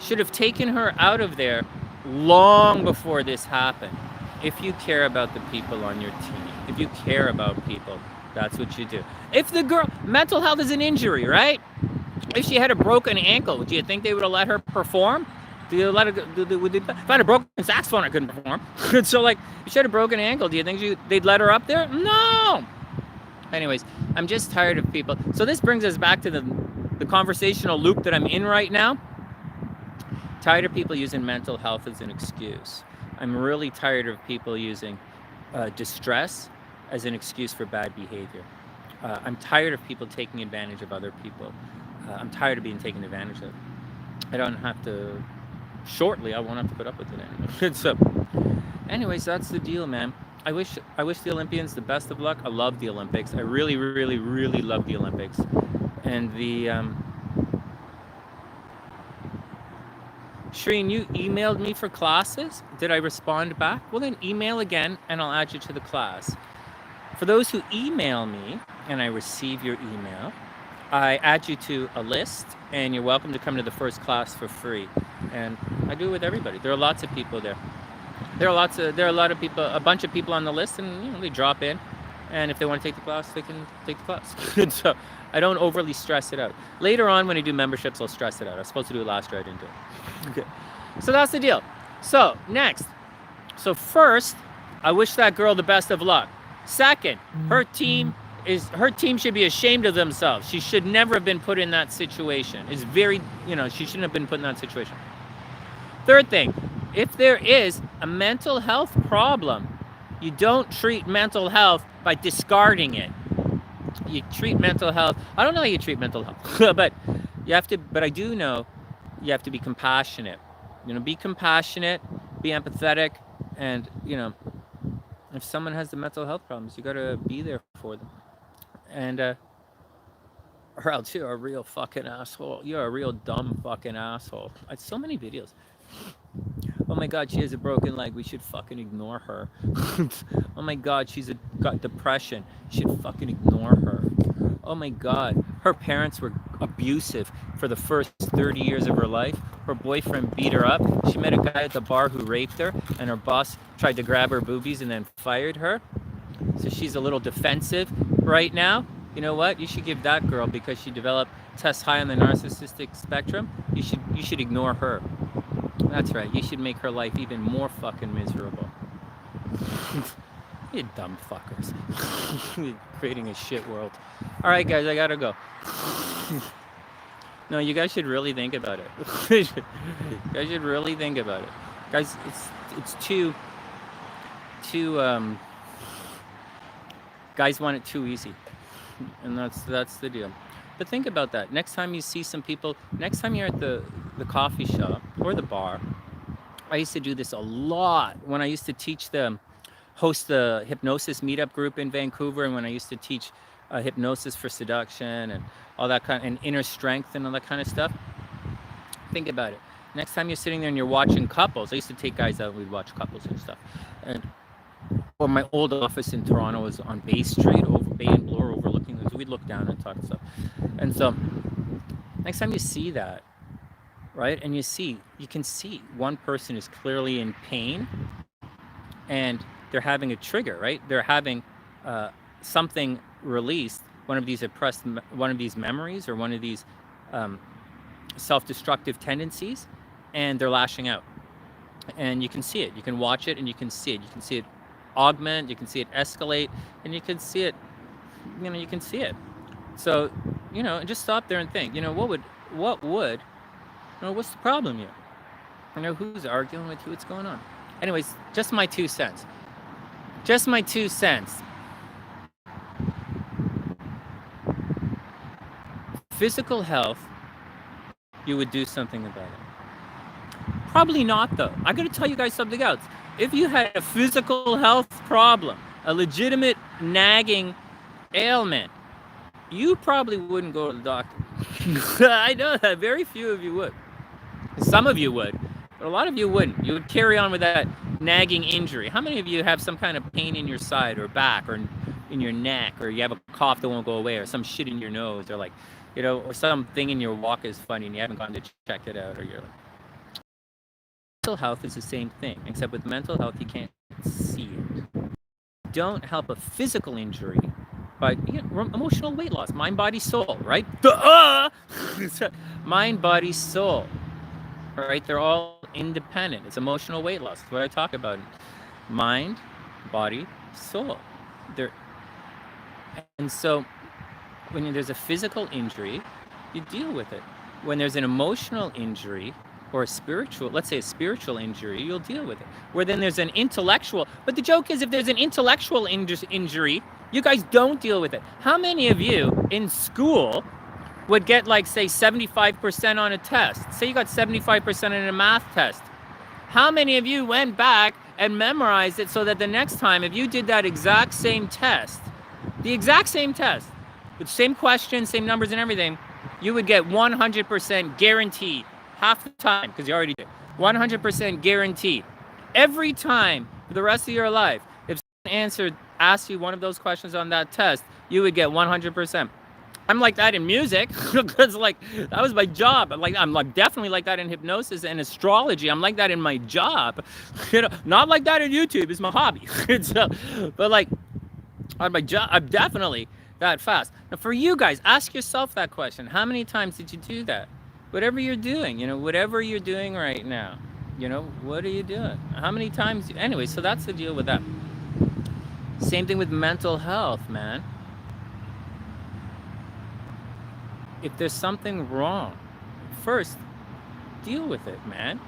should have taken her out of there long before this happened. If you care about the people on your team, if you care about people, that's what you do. If the girl, mental health is an injury, right? If she had a broken ankle, do you think they would have let her perform? Do you let her? If I had a broken saxophone, I couldn't perform. So, like, if she had a broken ankle, do you think they'd let her up there? No. Anyways, I'm just tired of people. So this brings us back to the conversational loop that I'm in right now. Tired of people using mental health as an excuse. I'm really tired of people using distress as an excuse for bad behavior. I'm tired of people taking advantage of other people. I'm tired of being taken advantage of. I don't have to. Shortly, I won't have to put up with it anymore. So, anyways, that's the deal, man. I wish the Olympians the best of luck. I love the Olympics. I really, really, really love the Olympics. And the Shreen, you emailed me for classes. Did I respond back? Well, then email again, and I'll add you to the class. For those who email me and I receive your email, I add you to a list, and you're welcome to come to the first class for free. And I do it with everybody. There are lots of people there. There are a lot of people, a bunch of people on the list, and they drop in, and if they want to take the class, they can take the class. So I don't overly stress it out. Later on, when I do memberships, I'll stress it out. I was supposed to do it last year, I didn't do it. Okay. So that's the deal. So next, first, I wish that girl the best of luck. Second, her team should be ashamed of themselves. She should never have been put in that situation. It's very, she shouldn't have been put in that situation. Third thing, if there is a mental health problem, you don't treat mental health by discarding it. You treat mental health. I don't know how you treat mental health, but you have to. But I do know you have to be compassionate. Be compassionate, be empathetic, and if someone has the mental health problems, you gotta be there for them. And or else you're a real fucking asshole. You're a real dumb fucking asshole. I had so many videos. Oh my god, she has a broken leg. We should fucking ignore her. Oh my god, she's got depression. You should fucking ignore her. Oh my god, her parents were abusive for the first 30 years of her life. Her boyfriend beat her up. She met a guy at the bar who raped her, and her boss tried to grab her boobies and then fired her. So she's a little defensive right now. You know what? You should give that girl, because she developed tests high on the narcissistic spectrum, you should ignore her. That's right. You should make her life even more fucking miserable. You dumb fuckers. Creating a shit world. All right, guys, I gotta go. No, you guys should really think about it. You guys should really think about it. Guys, it's too guys want it too easy. And that's the deal. But think about that. Next time you see some people, next time you're at the coffee shop or the bar, I used to do this a lot when I used to host the hypnosis meetup group in Vancouver, and when I used to teach hypnosis for seduction and all that and inner strength and all that kind of stuff. Think about it. Next time you're sitting there and you're watching couples, I used to take guys out and we'd watch couples and stuff. Or my old office in Toronto was on Bay Street, over Bay and Bloor, overlooking this. We'd look down and talk and stuff. And so next time you see that, right, and you can see one person is clearly in pain and they're having a trigger, right? They're having something released, one of these memories or one of these self-destructive tendencies, and they're lashing out. And you can see it. You can watch it and you can see it. You can see it augment, you can see it escalate, and you can see it, you can see it. So, just stop there and think, what's the problem here? Who's arguing with you? What's going on? Anyways, just my 2 cents. Just my 2 cents. Physical health, you would do something about it. Probably not, though. I gotta tell you guys something else. If you had a physical health problem, a legitimate nagging ailment, you probably wouldn't go to the doctor. I know that very few of you would. Some of you would, but a lot of you wouldn't. You would carry on with that nagging injury. How many of you have some kind of pain in your side or back or in your neck, or you have a cough that won't go away, or some shit in your nose, or or something in your walk is funny and you haven't gone to check it out, or you're like... Mental health is the same thing, except with mental health, you can't see it. Don't help a physical injury by emotional weight loss, mind, body, soul, right? Mind, body, soul, right? They're all independent. It's emotional weight loss. That's what I talk about. Mind, body, soul. And so when there's a physical injury, you deal with it. When there's an emotional injury or a spiritual, let's say a spiritual injury, you'll deal with it. Where then there's an intellectual, but the joke is if there's an intellectual injury, you guys don't deal with it. How many of you in school would get like, say, 75% on a test? Say you got 75% in a math test. How many of you went back and memorized it so that the next time, if you did that exact same test, the exact same test, with same questions, same numbers and everything, you would get 100% guaranteed half the time, because you already did. 100% guaranteed. Every time for the rest of your life, if someone asked you one of those questions on that test, you would get 100%. I'm like that in music, because like that was my job. I'm like definitely like that in hypnosis and astrology. I'm like that in my job, not like that in YouTube. It's my hobby. But like on my job, I'm definitely that fast. Now for you guys, ask yourself that question. How many times did you do that? Whatever you're doing, whatever you're doing right now, what are you doing? How many times? Anyway, so that's the deal with that. Same thing with mental health, man. If there's something wrong, first, deal with it, man.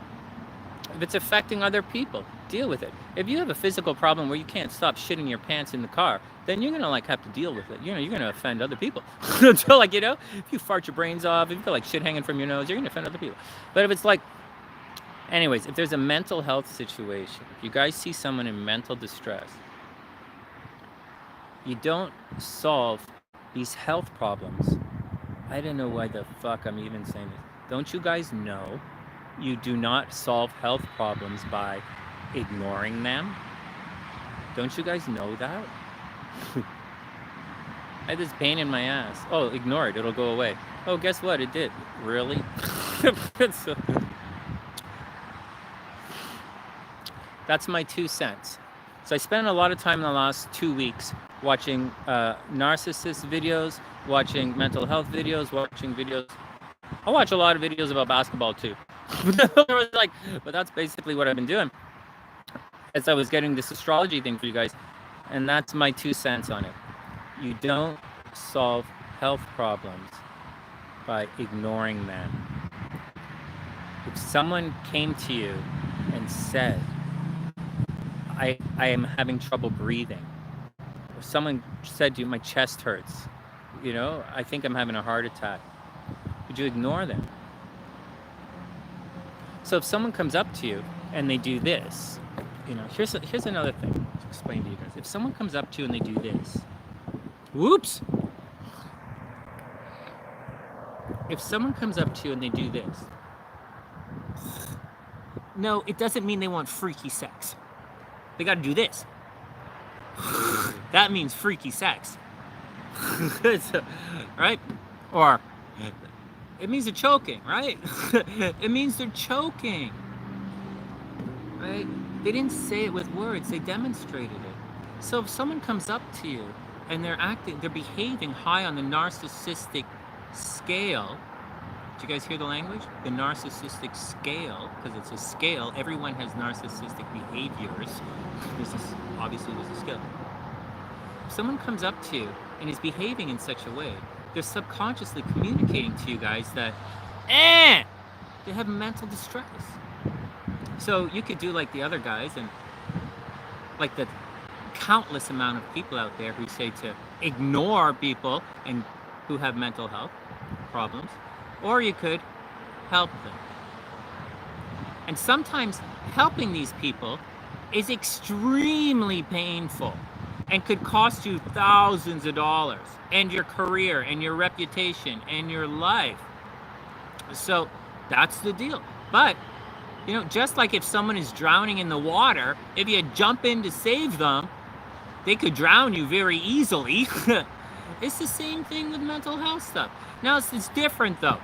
If it's affecting other people, deal with it. If you have a physical problem where you can't stop shitting your pants in the car, then you're gonna have to deal with it. You're gonna offend other people. So if you fart your brains off, if you feel like shit hanging from your nose, you're gonna offend other people. But if it's like, anyways, if there's a mental health situation, if you guys see someone in mental distress, you don't solve these health problems. I don't know why the fuck I'm even saying this. Don't you guys know you do not solve health problems by ignoring them? Don't you guys know that? I had this pain in my ass. Oh, ignore it. It'll go away. Oh, guess what? It did. Really? That's my 2 cents. So I spent a lot of time in the last 2 weeks watching narcissist videos, watching mental health videos, watching videos. I watch a lot of videos about basketball too. But that's basically what I've been doing. As I was getting this astrology thing for you guys, and that's my 2 cents on it. You don't solve health problems by ignoring them. If someone came to you and said, I am having trouble breathing, or someone said to you, my chest hurts, I think I'm having a heart attack, would you ignore them? So if someone comes up to you and they do this, here's another thing to explain to you guys. If someone comes up to you and they do this, whoops. If someone comes up to you and they do this, no, it doesn't mean they want freaky sex. They got to do this. That means freaky sex. Right? Or it means they're choking, right? It means they're choking. Right? They didn't say it with words, they demonstrated it. So if someone comes up to you and they're behaving high on the narcissistic scale, did you guys hear the language? The narcissistic scale, because it's a scale, everyone has narcissistic behaviors. Obviously there's a scale. If someone comes up to you and is behaving in such a way, they're subconsciously communicating to you guys that, they have mental distress. So you could do like the other guys and like the countless amount of people out there who say to ignore people and who have mental health problems, or you could help them. And sometimes helping these people is extremely painful and could cost you thousands of dollars and your career and your reputation and your life. So that's the deal. But just like if someone is drowning in the water, if you jump in to save them, they could drown you very easily. It's the same thing with mental health stuff. Now it's different though.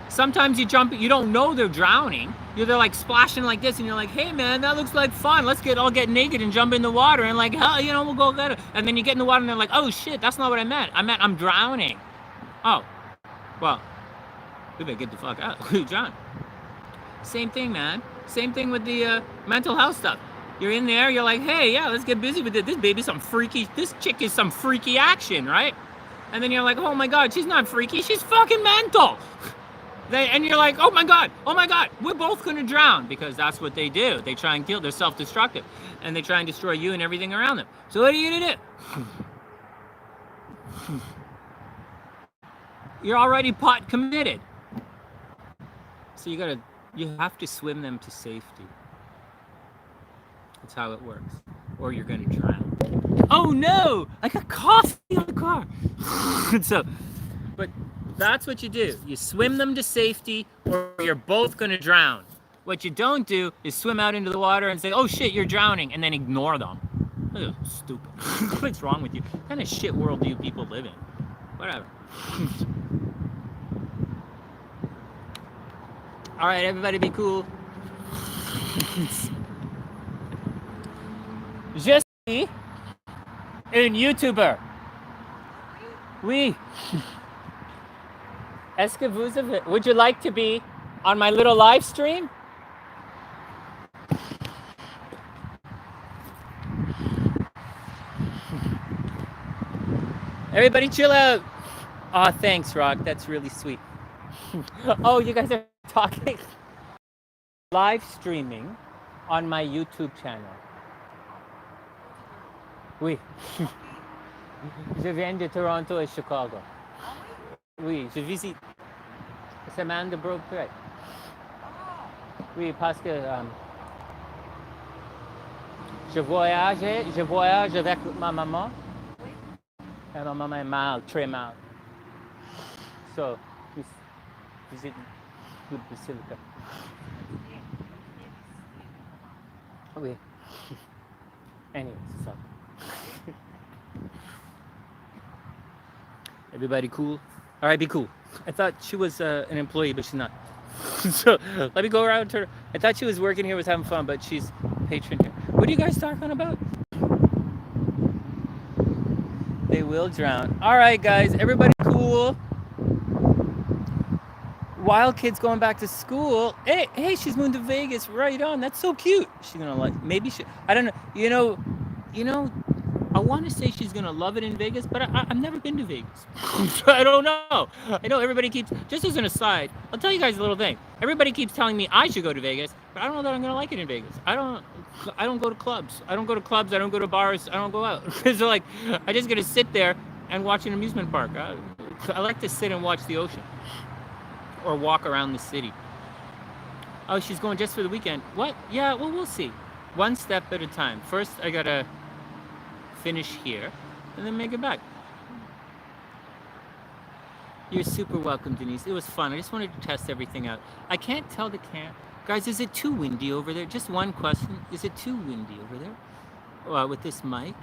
Sometimes you jump, you don't know they're drowning. They're like splashing like this, and you're like, hey man, that looks like fun. Let's all get naked and jump in the water, and like, hell, we'll go get it. And then you get in the water, and they're like, oh shit, that's not what I meant. I meant I'm drowning. Oh, well, we better get the fuck out. Drown. Same thing, man. Same thing with the mental health stuff. You're in there, you're like, hey, yeah, let's get busy with it. This chick is some freaky action, right? And then you're like, oh my God, she's not freaky, she's fucking mental. And you're like, oh my God, we're both gonna drown, because that's what they do. They try and kill, they're self-destructive, and they try and destroy you and everything around them. So what are you gonna do? You're already pot committed. So you have to swim them to safety. That's how it works. Or you're gonna drown. Oh no! I got coffee in the car. But that's what you do. You swim them to safety, or you're both gonna drown. What you don't do is swim out into the water and say, oh shit, you're drowning, and then ignore them. Ugh, stupid. What's wrong with you? What kind of shit world do you people live in? Whatever. All right, everybody be cool. Je suis un YouTuber. Oui. Est-ce que vous avez... Would you like to be on my little live stream? Everybody chill out. Aw, thanks, Rock. That's really sweet. Oh, you guys are talking. Live streaming on my YouTube channel. Oui. Je viens de Toronto et Chicago. Oui, je visite. Semaine de Broadway. Oui, parce que je voyage avec ma maman. Et ma maman est mal, très mal. So, visit good basilica. Oui. Anyways, so. Everybody cool? All right, be cool. I thought she was an employee, but she's not. So let me go around to her. I thought she was working here, was having fun, but she's patron here. What are you guys talking about? They will drown. All right, guys, everybody cool? Wild kid's going back to school. Hey, she's moving to Vegas. Right on. That's so cute. She's gonna like. Maybe she. I don't know. You know. I want to say she's gonna love it in Vegas, but I've never been to Vegas. I don't know. I know everybody keeps. Just as an aside, I'll tell you guys a little thing. Everybody keeps telling me I should go to Vegas, but I don't know that I'm gonna like it in Vegas. I don't go to clubs. I don't go to bars. I don't go out. Because like, I just gotta sit there and watch an amusement park. I like to sit and watch the ocean. Or walk around the city. Oh, she's going just for the weekend. What? Yeah, well, we'll see. One step at a time. First, I gotta finish here, and then make it back. You're super welcome, Denise. It was fun. I just wanted to test everything out. I can't tell the guys, is it too windy over there? Just one question. Is it too windy over there? With this mic?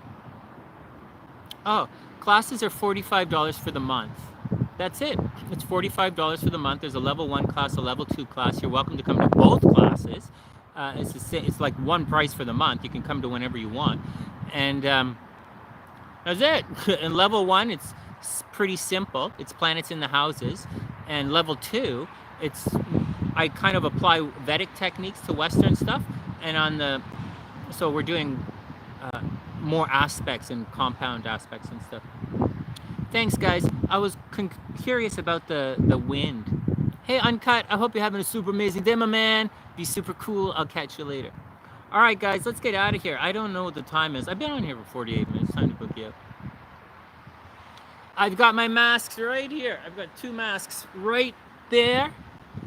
Oh, classes are $45 for the month. That's it. It's $45 for the month. There's a level 1 class, a level 2 class. You're welcome to come to both classes. It's like one price for the month. You can come to whenever you want. And that's it. In level 1, it's pretty simple. It's planets in the houses. And level 2, I kind of apply Vedic techniques to Western stuff. And so we're doing more aspects and compound aspects and stuff. Thanks, guys. I was curious about the wind. Hey, Uncut, I hope you're having a super amazing day, my man. Be super cool. I'll catch you later. All right, guys, let's get out of here. I don't know what the time is. I've been on here for 48 minutes. Time to book you up. I've got my masks right here. I've got 2 masks right there.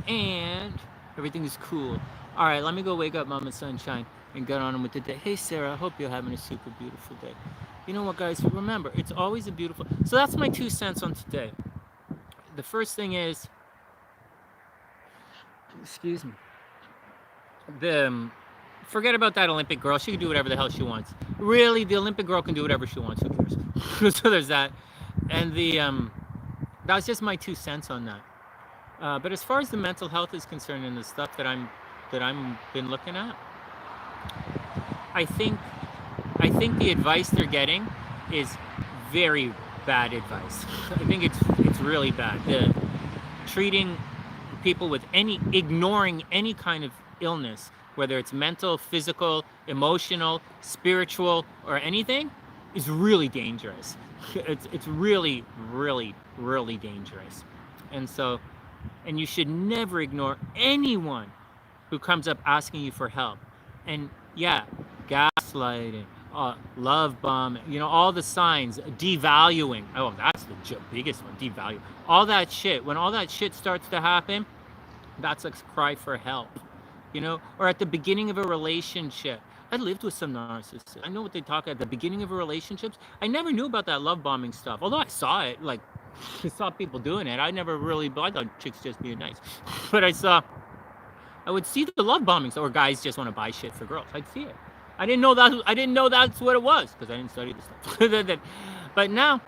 And everything is cool. All right, let me go wake up Mama Sunshine and get on with the day. Hey, Sarah, I hope you're having a super beautiful day. You know what, guys? Remember, it's always a beautiful... So that's my 2 cents on today. The first thing is... Excuse me. Forget about that Olympic girl. She can do whatever the hell she wants. Really, the Olympic girl can do whatever she wants. Who cares? So there's that. And that was just my 2 cents on that. But as far as the mental health is concerned and the stuff that I'm been looking at, I think I think the advice they're getting is very bad advice. I think it's really bad. The treating people with ignoring any kind of illness, whether it's mental, physical, emotional, spiritual, or anything, is really dangerous. It's really, really, really dangerous. And so, and you should never ignore anyone who comes up asking you for help. And yeah, gaslighting, love bombing, all the signs, devaluing. Oh, that's the biggest one, devalue. All that shit. When all that shit starts to happen, that's a cry for help, or at the beginning of a relationship. I lived with some narcissists. I know what they talk at the beginning of a relationships. I never knew about that love bombing stuff. Although I saw it, like I saw people doing it. I never really, I thought chicks just being nice. But I would see the love bombings, or guys just want to buy shit for girls. I'd see it. I didn't know that's what it was because I didn't study this stuff. But now,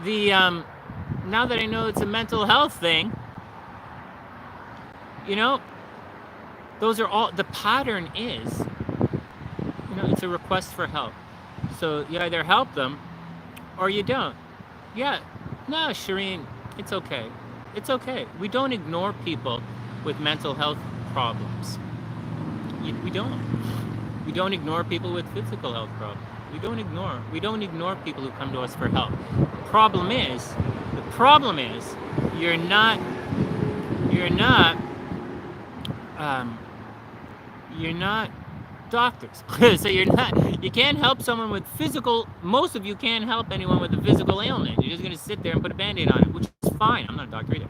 now that I know it's a mental health thing, those are all, the pattern is, it's a request for help. So you either help them or you don't. Yeah, no, Shireen, it's okay. It's okay. We don't ignore people with mental health problems. We don't. We don't ignore people with physical health problems. We don't ignore people who come to us for help. The problem is, you're not doctors. So you can't help someone with most of you can't help anyone with a physical ailment. You're just going to sit there and put a Band-Aid on it, which is fine. I'm not a doctor either.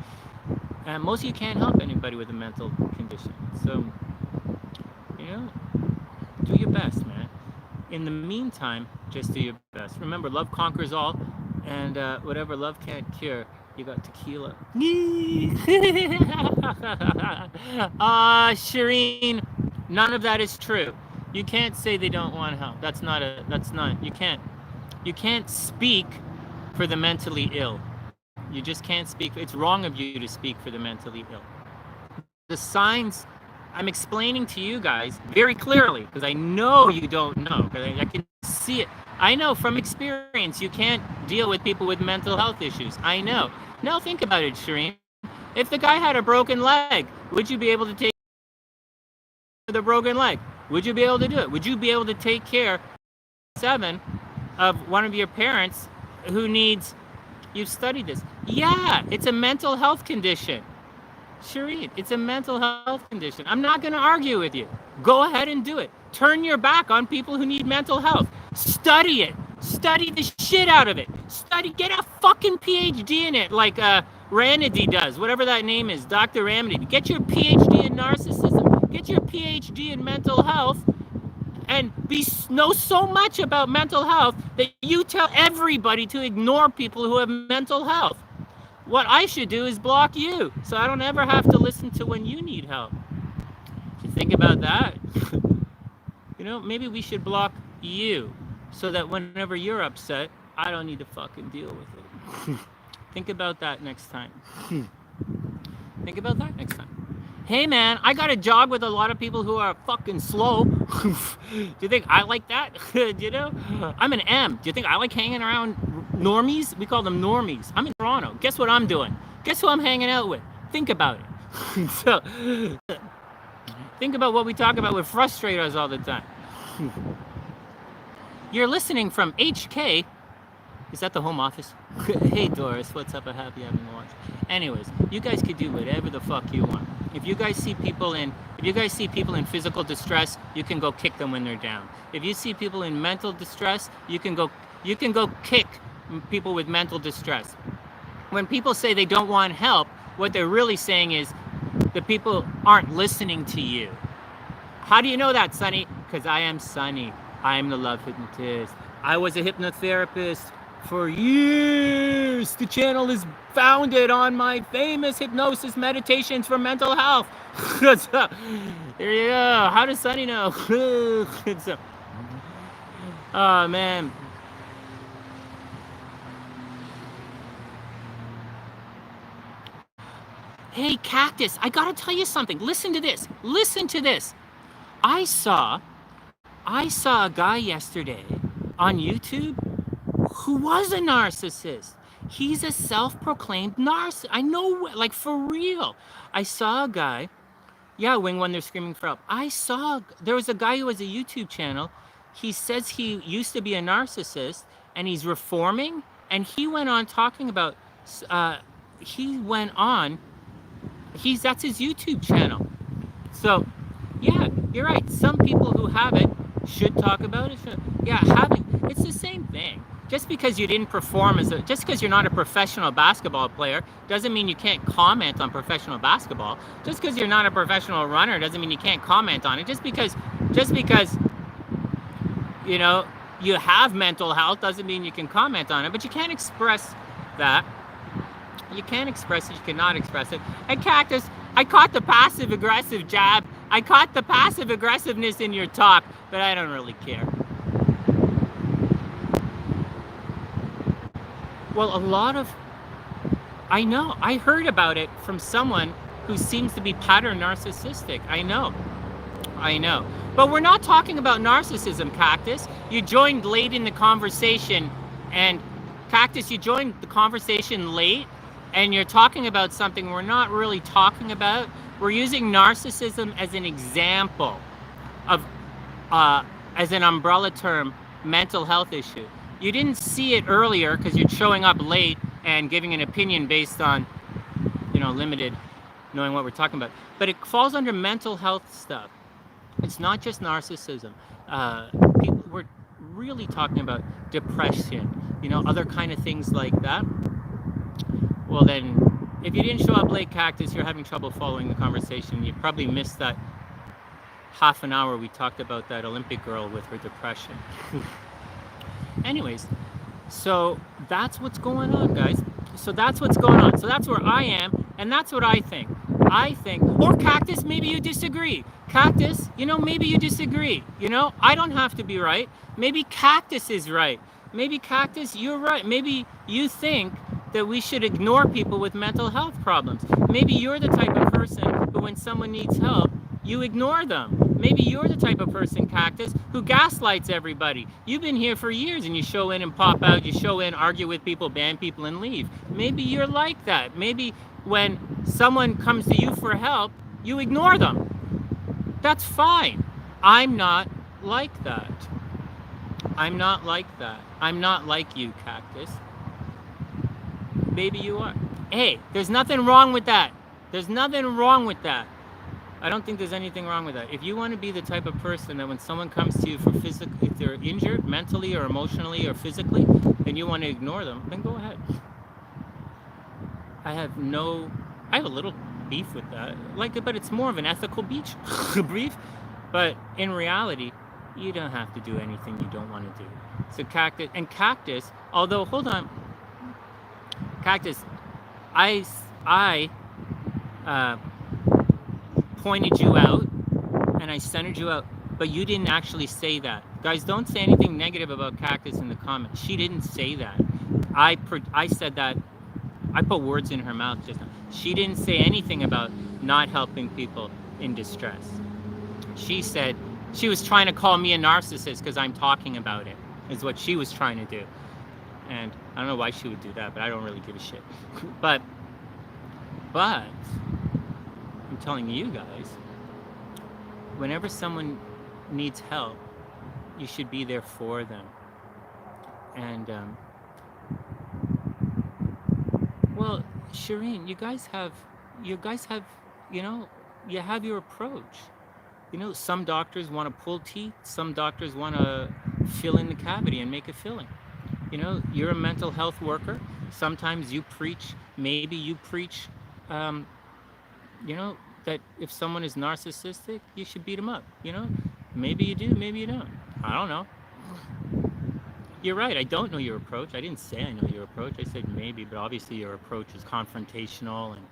And most of you can't help anybody with a mental condition. So, do your best, man. In the meantime, just do your best. Remember, love conquers all, and whatever love can't cure, you got tequila. Shireen, none of that is true. You can't say they don't want help. You can't speak for the mentally ill. You just can't speak. It's wrong of you to speak for the mentally ill. The signs I'm explaining to you guys very clearly, because I know you don't know, because I can see it. I know from experience you can't deal with people with mental health issues. I know. Now think about it, Shireen. If the guy had a broken leg, would you be able to take the broken leg? Would you be able to do it? Would you be able to take care 7 of one of your parents who needs, you've studied this. Yeah, it's a mental health condition. Shireen, it's a mental health condition. I'm not going to argue with you. Go ahead and do it. Turn your back on people who need mental health. Study it. Study the shit out of it. Get a fucking PhD in it, like Ranady does, whatever that name is, Dr. Ranady. Get your PhD in narcissism. Get your PhD in mental health, and know so much about mental health that you tell everybody to ignore people who have mental health. What I should do is block you, so I don't ever have to listen to when you need help. You think about that? Maybe we should block you, so that whenever you're upset, I don't need to fucking deal with it. Think about that next time. Think about that next time. Hey man, I got to jog with a lot of people who are fucking slow. Do you think I like that? I'm an M. Do you think I like hanging around normies? We call them normies. I'm in Toronto. Guess what I'm doing? Guess who I'm hanging out with? Think about it. So, think about what we talk about with frustrate us all the time. You're listening from HK. Is that the home office? Hey Doris, what's up? I'm happy having you watch. Anyways, you guys could do whatever the fuck you want. If you guys see people in physical distress, you can go kick them when they're down. If you see people in mental distress, you can go kick people with mental distress. When people say they don't want help, what they're really saying is the people aren't listening to you. How do you know that, Sonny? Because I am Sonny. I am the love hypnotist. I was a hypnotherapist for years. The channel is founded on my famous hypnosis meditations for mental health. There you go. How does Sonny know? Oh man. Hey, Cactus, I gotta tell you something. Listen to this. Listen to this. I saw a guy yesterday on YouTube who was a narcissist. He's a self-proclaimed narcissist. I know, like, for real. I saw a guy, yeah, when they're screaming for help. There was a guy who has a YouTube channel. He says he used to be a narcissist and he's reforming. And he went on talking about, he went on, that's his YouTube channel. So, yeah, you're right. Some people who have it should talk about it. Yeah, it's the same thing. Just because you didn't perform just because you're not a professional basketball player doesn't mean you can't comment on professional basketball. Just because you're not a professional runner doesn't mean you can't comment on it. Just because you know you have mental health doesn't mean you can comment on it. But you can't express that. You can't express it. You cannot express it. And Cactus, I caught the passive aggressive jab. I caught the passive aggressiveness in your talk, but I don't really care. Well, I know. I heard about it from someone who seems to be pattern narcissistic. I know. But we're not talking about narcissism, Cactus. You joined late in the conversation, and Cactus, you joined the conversation late, and you're talking about something we're not really talking about. We're using narcissism as an example of, as an umbrella term, mental health issue. You didn't see it earlier because you're showing up late and giving an opinion based on, limited knowing what we're talking about. But it falls under mental health stuff. It's not just narcissism. We're really talking about depression, other kind of things like that. Well, then, if you didn't show up late, Cactus, you're having trouble following the conversation. You probably missed that half an hour we talked about that Olympic girl with her depression. Anyways, so that's what's going on, guys. So that's what's going on. So that's where I am, and that's what I think. Or Cactus, maybe you disagree. Cactus, maybe you disagree. I don't have to be right. Maybe Cactus is right. Maybe Cactus, you're right. Maybe you think that we should ignore people with mental health problems. Maybe you're the type of person who, when someone needs help, you ignore them. Maybe you're the type of person, Cactus, who gaslights everybody. You've been here for years and you show in and pop out, you show in, argue with people, ban people, and leave. Maybe you're like that. Maybe when someone comes to you for help, you ignore them. That's fine. I'm not like that. I'm not like you, Cactus. Maybe you are. Hey, there's nothing wrong with that. I don't think there's anything wrong with that. If you want to be the type of person that when someone comes to you for if they're injured mentally or emotionally or physically, and you want to ignore them, then go ahead. I have a little beef with that. But it's more of an ethical brief. But in reality, you don't have to do anything you don't want to do. So Cactus, although, hold on. Cactus, I pointed you out and I centered you out, but you didn't actually say that. Guys, don't say anything negative about Cactus in the comments. She didn't say that. I said that. I put words in her mouth just now. She didn't say anything about not helping people in distress. She said she was trying to call me a narcissist because I'm talking about it, is what she was trying to do. And I don't know why she would do that, but I don't really give a shit. But I'm telling you guys, whenever someone needs help, you should be there for them. And well, Shireen, you guys have you have your approach. Some doctors want to pull teeth, some doctors want to fill in the cavity and make a filling. You're a mental health worker. Sometimes you preach, that if someone is narcissistic, you should beat them up. Maybe you do, maybe you don't. I don't know. You're right. I don't know your approach. I didn't say I know your approach. I said maybe, but obviously your approach is confrontational and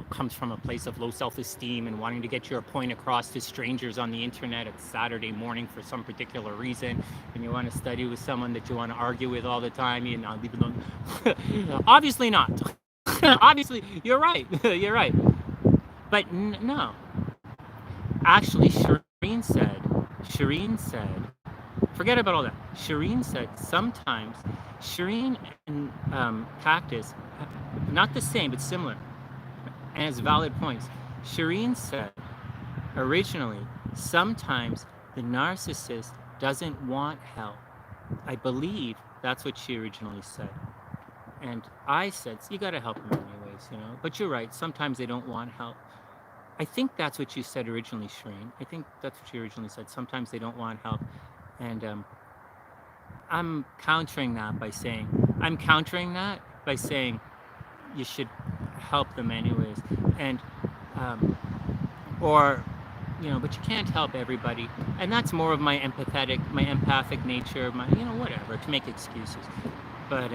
comes from a place of low self-esteem and wanting to get your point across to strangers on the internet at Saturday morning for some particular reason, and you want to study with someone that you want to argue with all the time. Obviously not. Obviously, you're right. You're right. But no. Actually, Shireen said, forget about all that. Shireen said sometimes, Shireen and Cactus, not the same, but similar, and has valid points. Shireen said, originally, sometimes the narcissist doesn't want help. I believe that's what she originally said. And I said, you got to help them anyways, you know. But you're right, sometimes they don't want help. I think that's what you said originally, Shireen. I think that's what you originally said. Sometimes they don't want help. And I'm countering that by saying, you should help them anyways. And, or, you know, but you can't help everybody. And that's more of my empathic nature, my, you know, whatever, to make excuses. But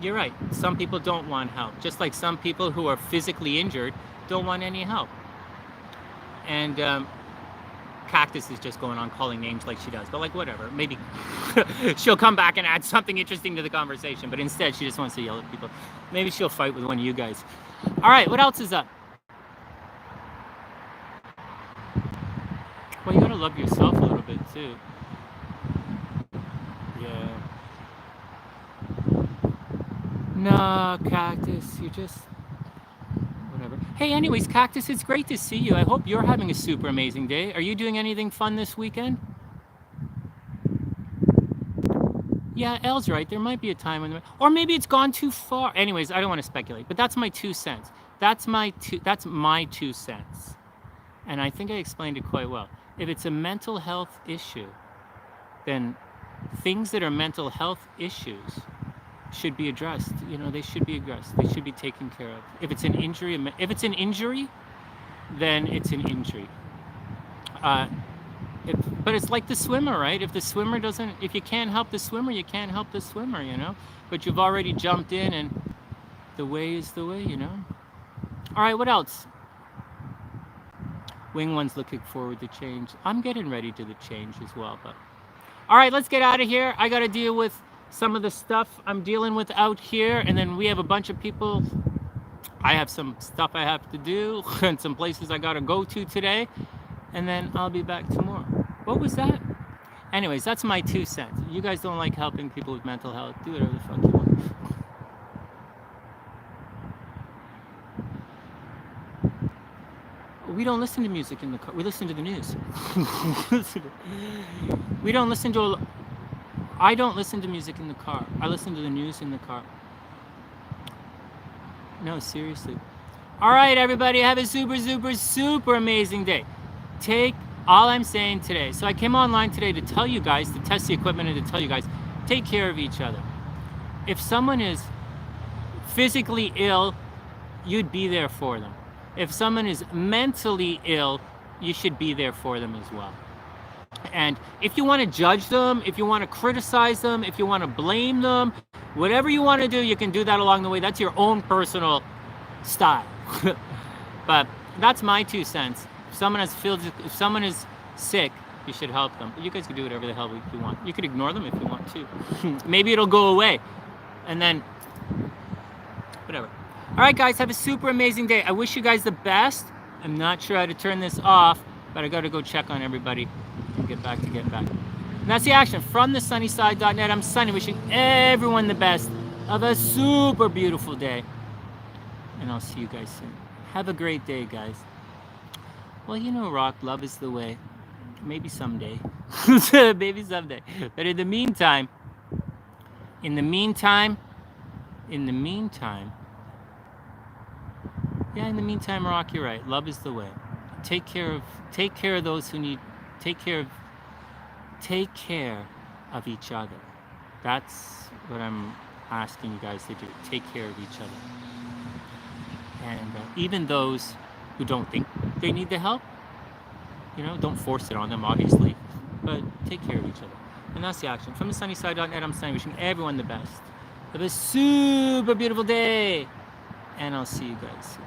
you're right. Some people don't want help. Just like some people who are physically injured don't want any help. And Cactus is just going on calling names like she does. But like, whatever. Maybe she'll come back and add something interesting to the conversation. But instead, she just wants to yell at people. Maybe she'll fight with one of you guys. All right, what else is up? Well, you gotta love yourself a little bit, too. Yeah. No, Cactus, you just... whatever. Hey, anyways, Cactus, it's great to see you. I hope you're having a super amazing day. Are you doing anything fun this weekend? Yeah, Elle's right. There might be a time when... or maybe it's gone too far. Anyways, I don't want to speculate, but that's my 2 cents. That's my 2 cents. And I think I explained it quite well. If it's a mental health issue, then things that are mental health issues should be addressed. You know, they should be addressed. They should be taken care of. If it's an injury, then it's an injury. But it's like the swimmer, right? If you can't help the swimmer, you can't help the swimmer, you know? But you've already jumped in, and the way is the way, you know? All right, what else? Wing One's looking forward to change. I'm getting ready to the change as well, but... all right, let's get out of here. I got to deal with some of the stuff I'm dealing with out here, and then we have a bunch of people. I have some stuff I have to do and some places I got to go to today, and then I'll be back tomorrow. What was that? Anyways, that's my 2 cents. You guys don't like helping people with mental health, do whatever the fuck you want. We don't listen to music in the car. We listen to the news. We don't listen to... I don't listen to music in the car. I listen to the news in the car. No, seriously. All right, everybody, have a super, super, super amazing day. Take all I'm saying today. So I came online today to tell you guys, to test the equipment and to tell you guys, take care of each other. If someone is physically ill, you'd be there for them. If someone is mentally ill, you should be there for them as well. And if you want to judge them, if you want to criticize them, if you want to blame them, whatever you want to do, you can do that along the way. That's your own personal style. But that's my 2 cents. If someone is sick, you should help them. But you guys can do whatever the hell you want. You could ignore them if you want to. Maybe it'll go away. And then, whatever. All right, guys, have a super amazing day. I wish you guys the best. I'm not sure how to turn this off, but I got to go check on everybody and get back to getting back. And that's the action. From thesunnyside.net, I'm Sonny, wishing everyone the best of a super beautiful day. And I'll see you guys soon. Have a great day, guys. Well, you know, Rock, love is the way. Maybe someday. Maybe someday. But in the meantime, Rock, you're right. Love is the way. Take care of those who need. Take care of each other. That's what I'm asking you guys to do. Take care of each other. And even those who don't think they need the help, you know, don't force it on them, obviously, but take care of each other. And that's the action. From thesunnyside.net, I'm Sonny, wishing everyone the best. Have a super beautiful day. And I'll see you guys soon.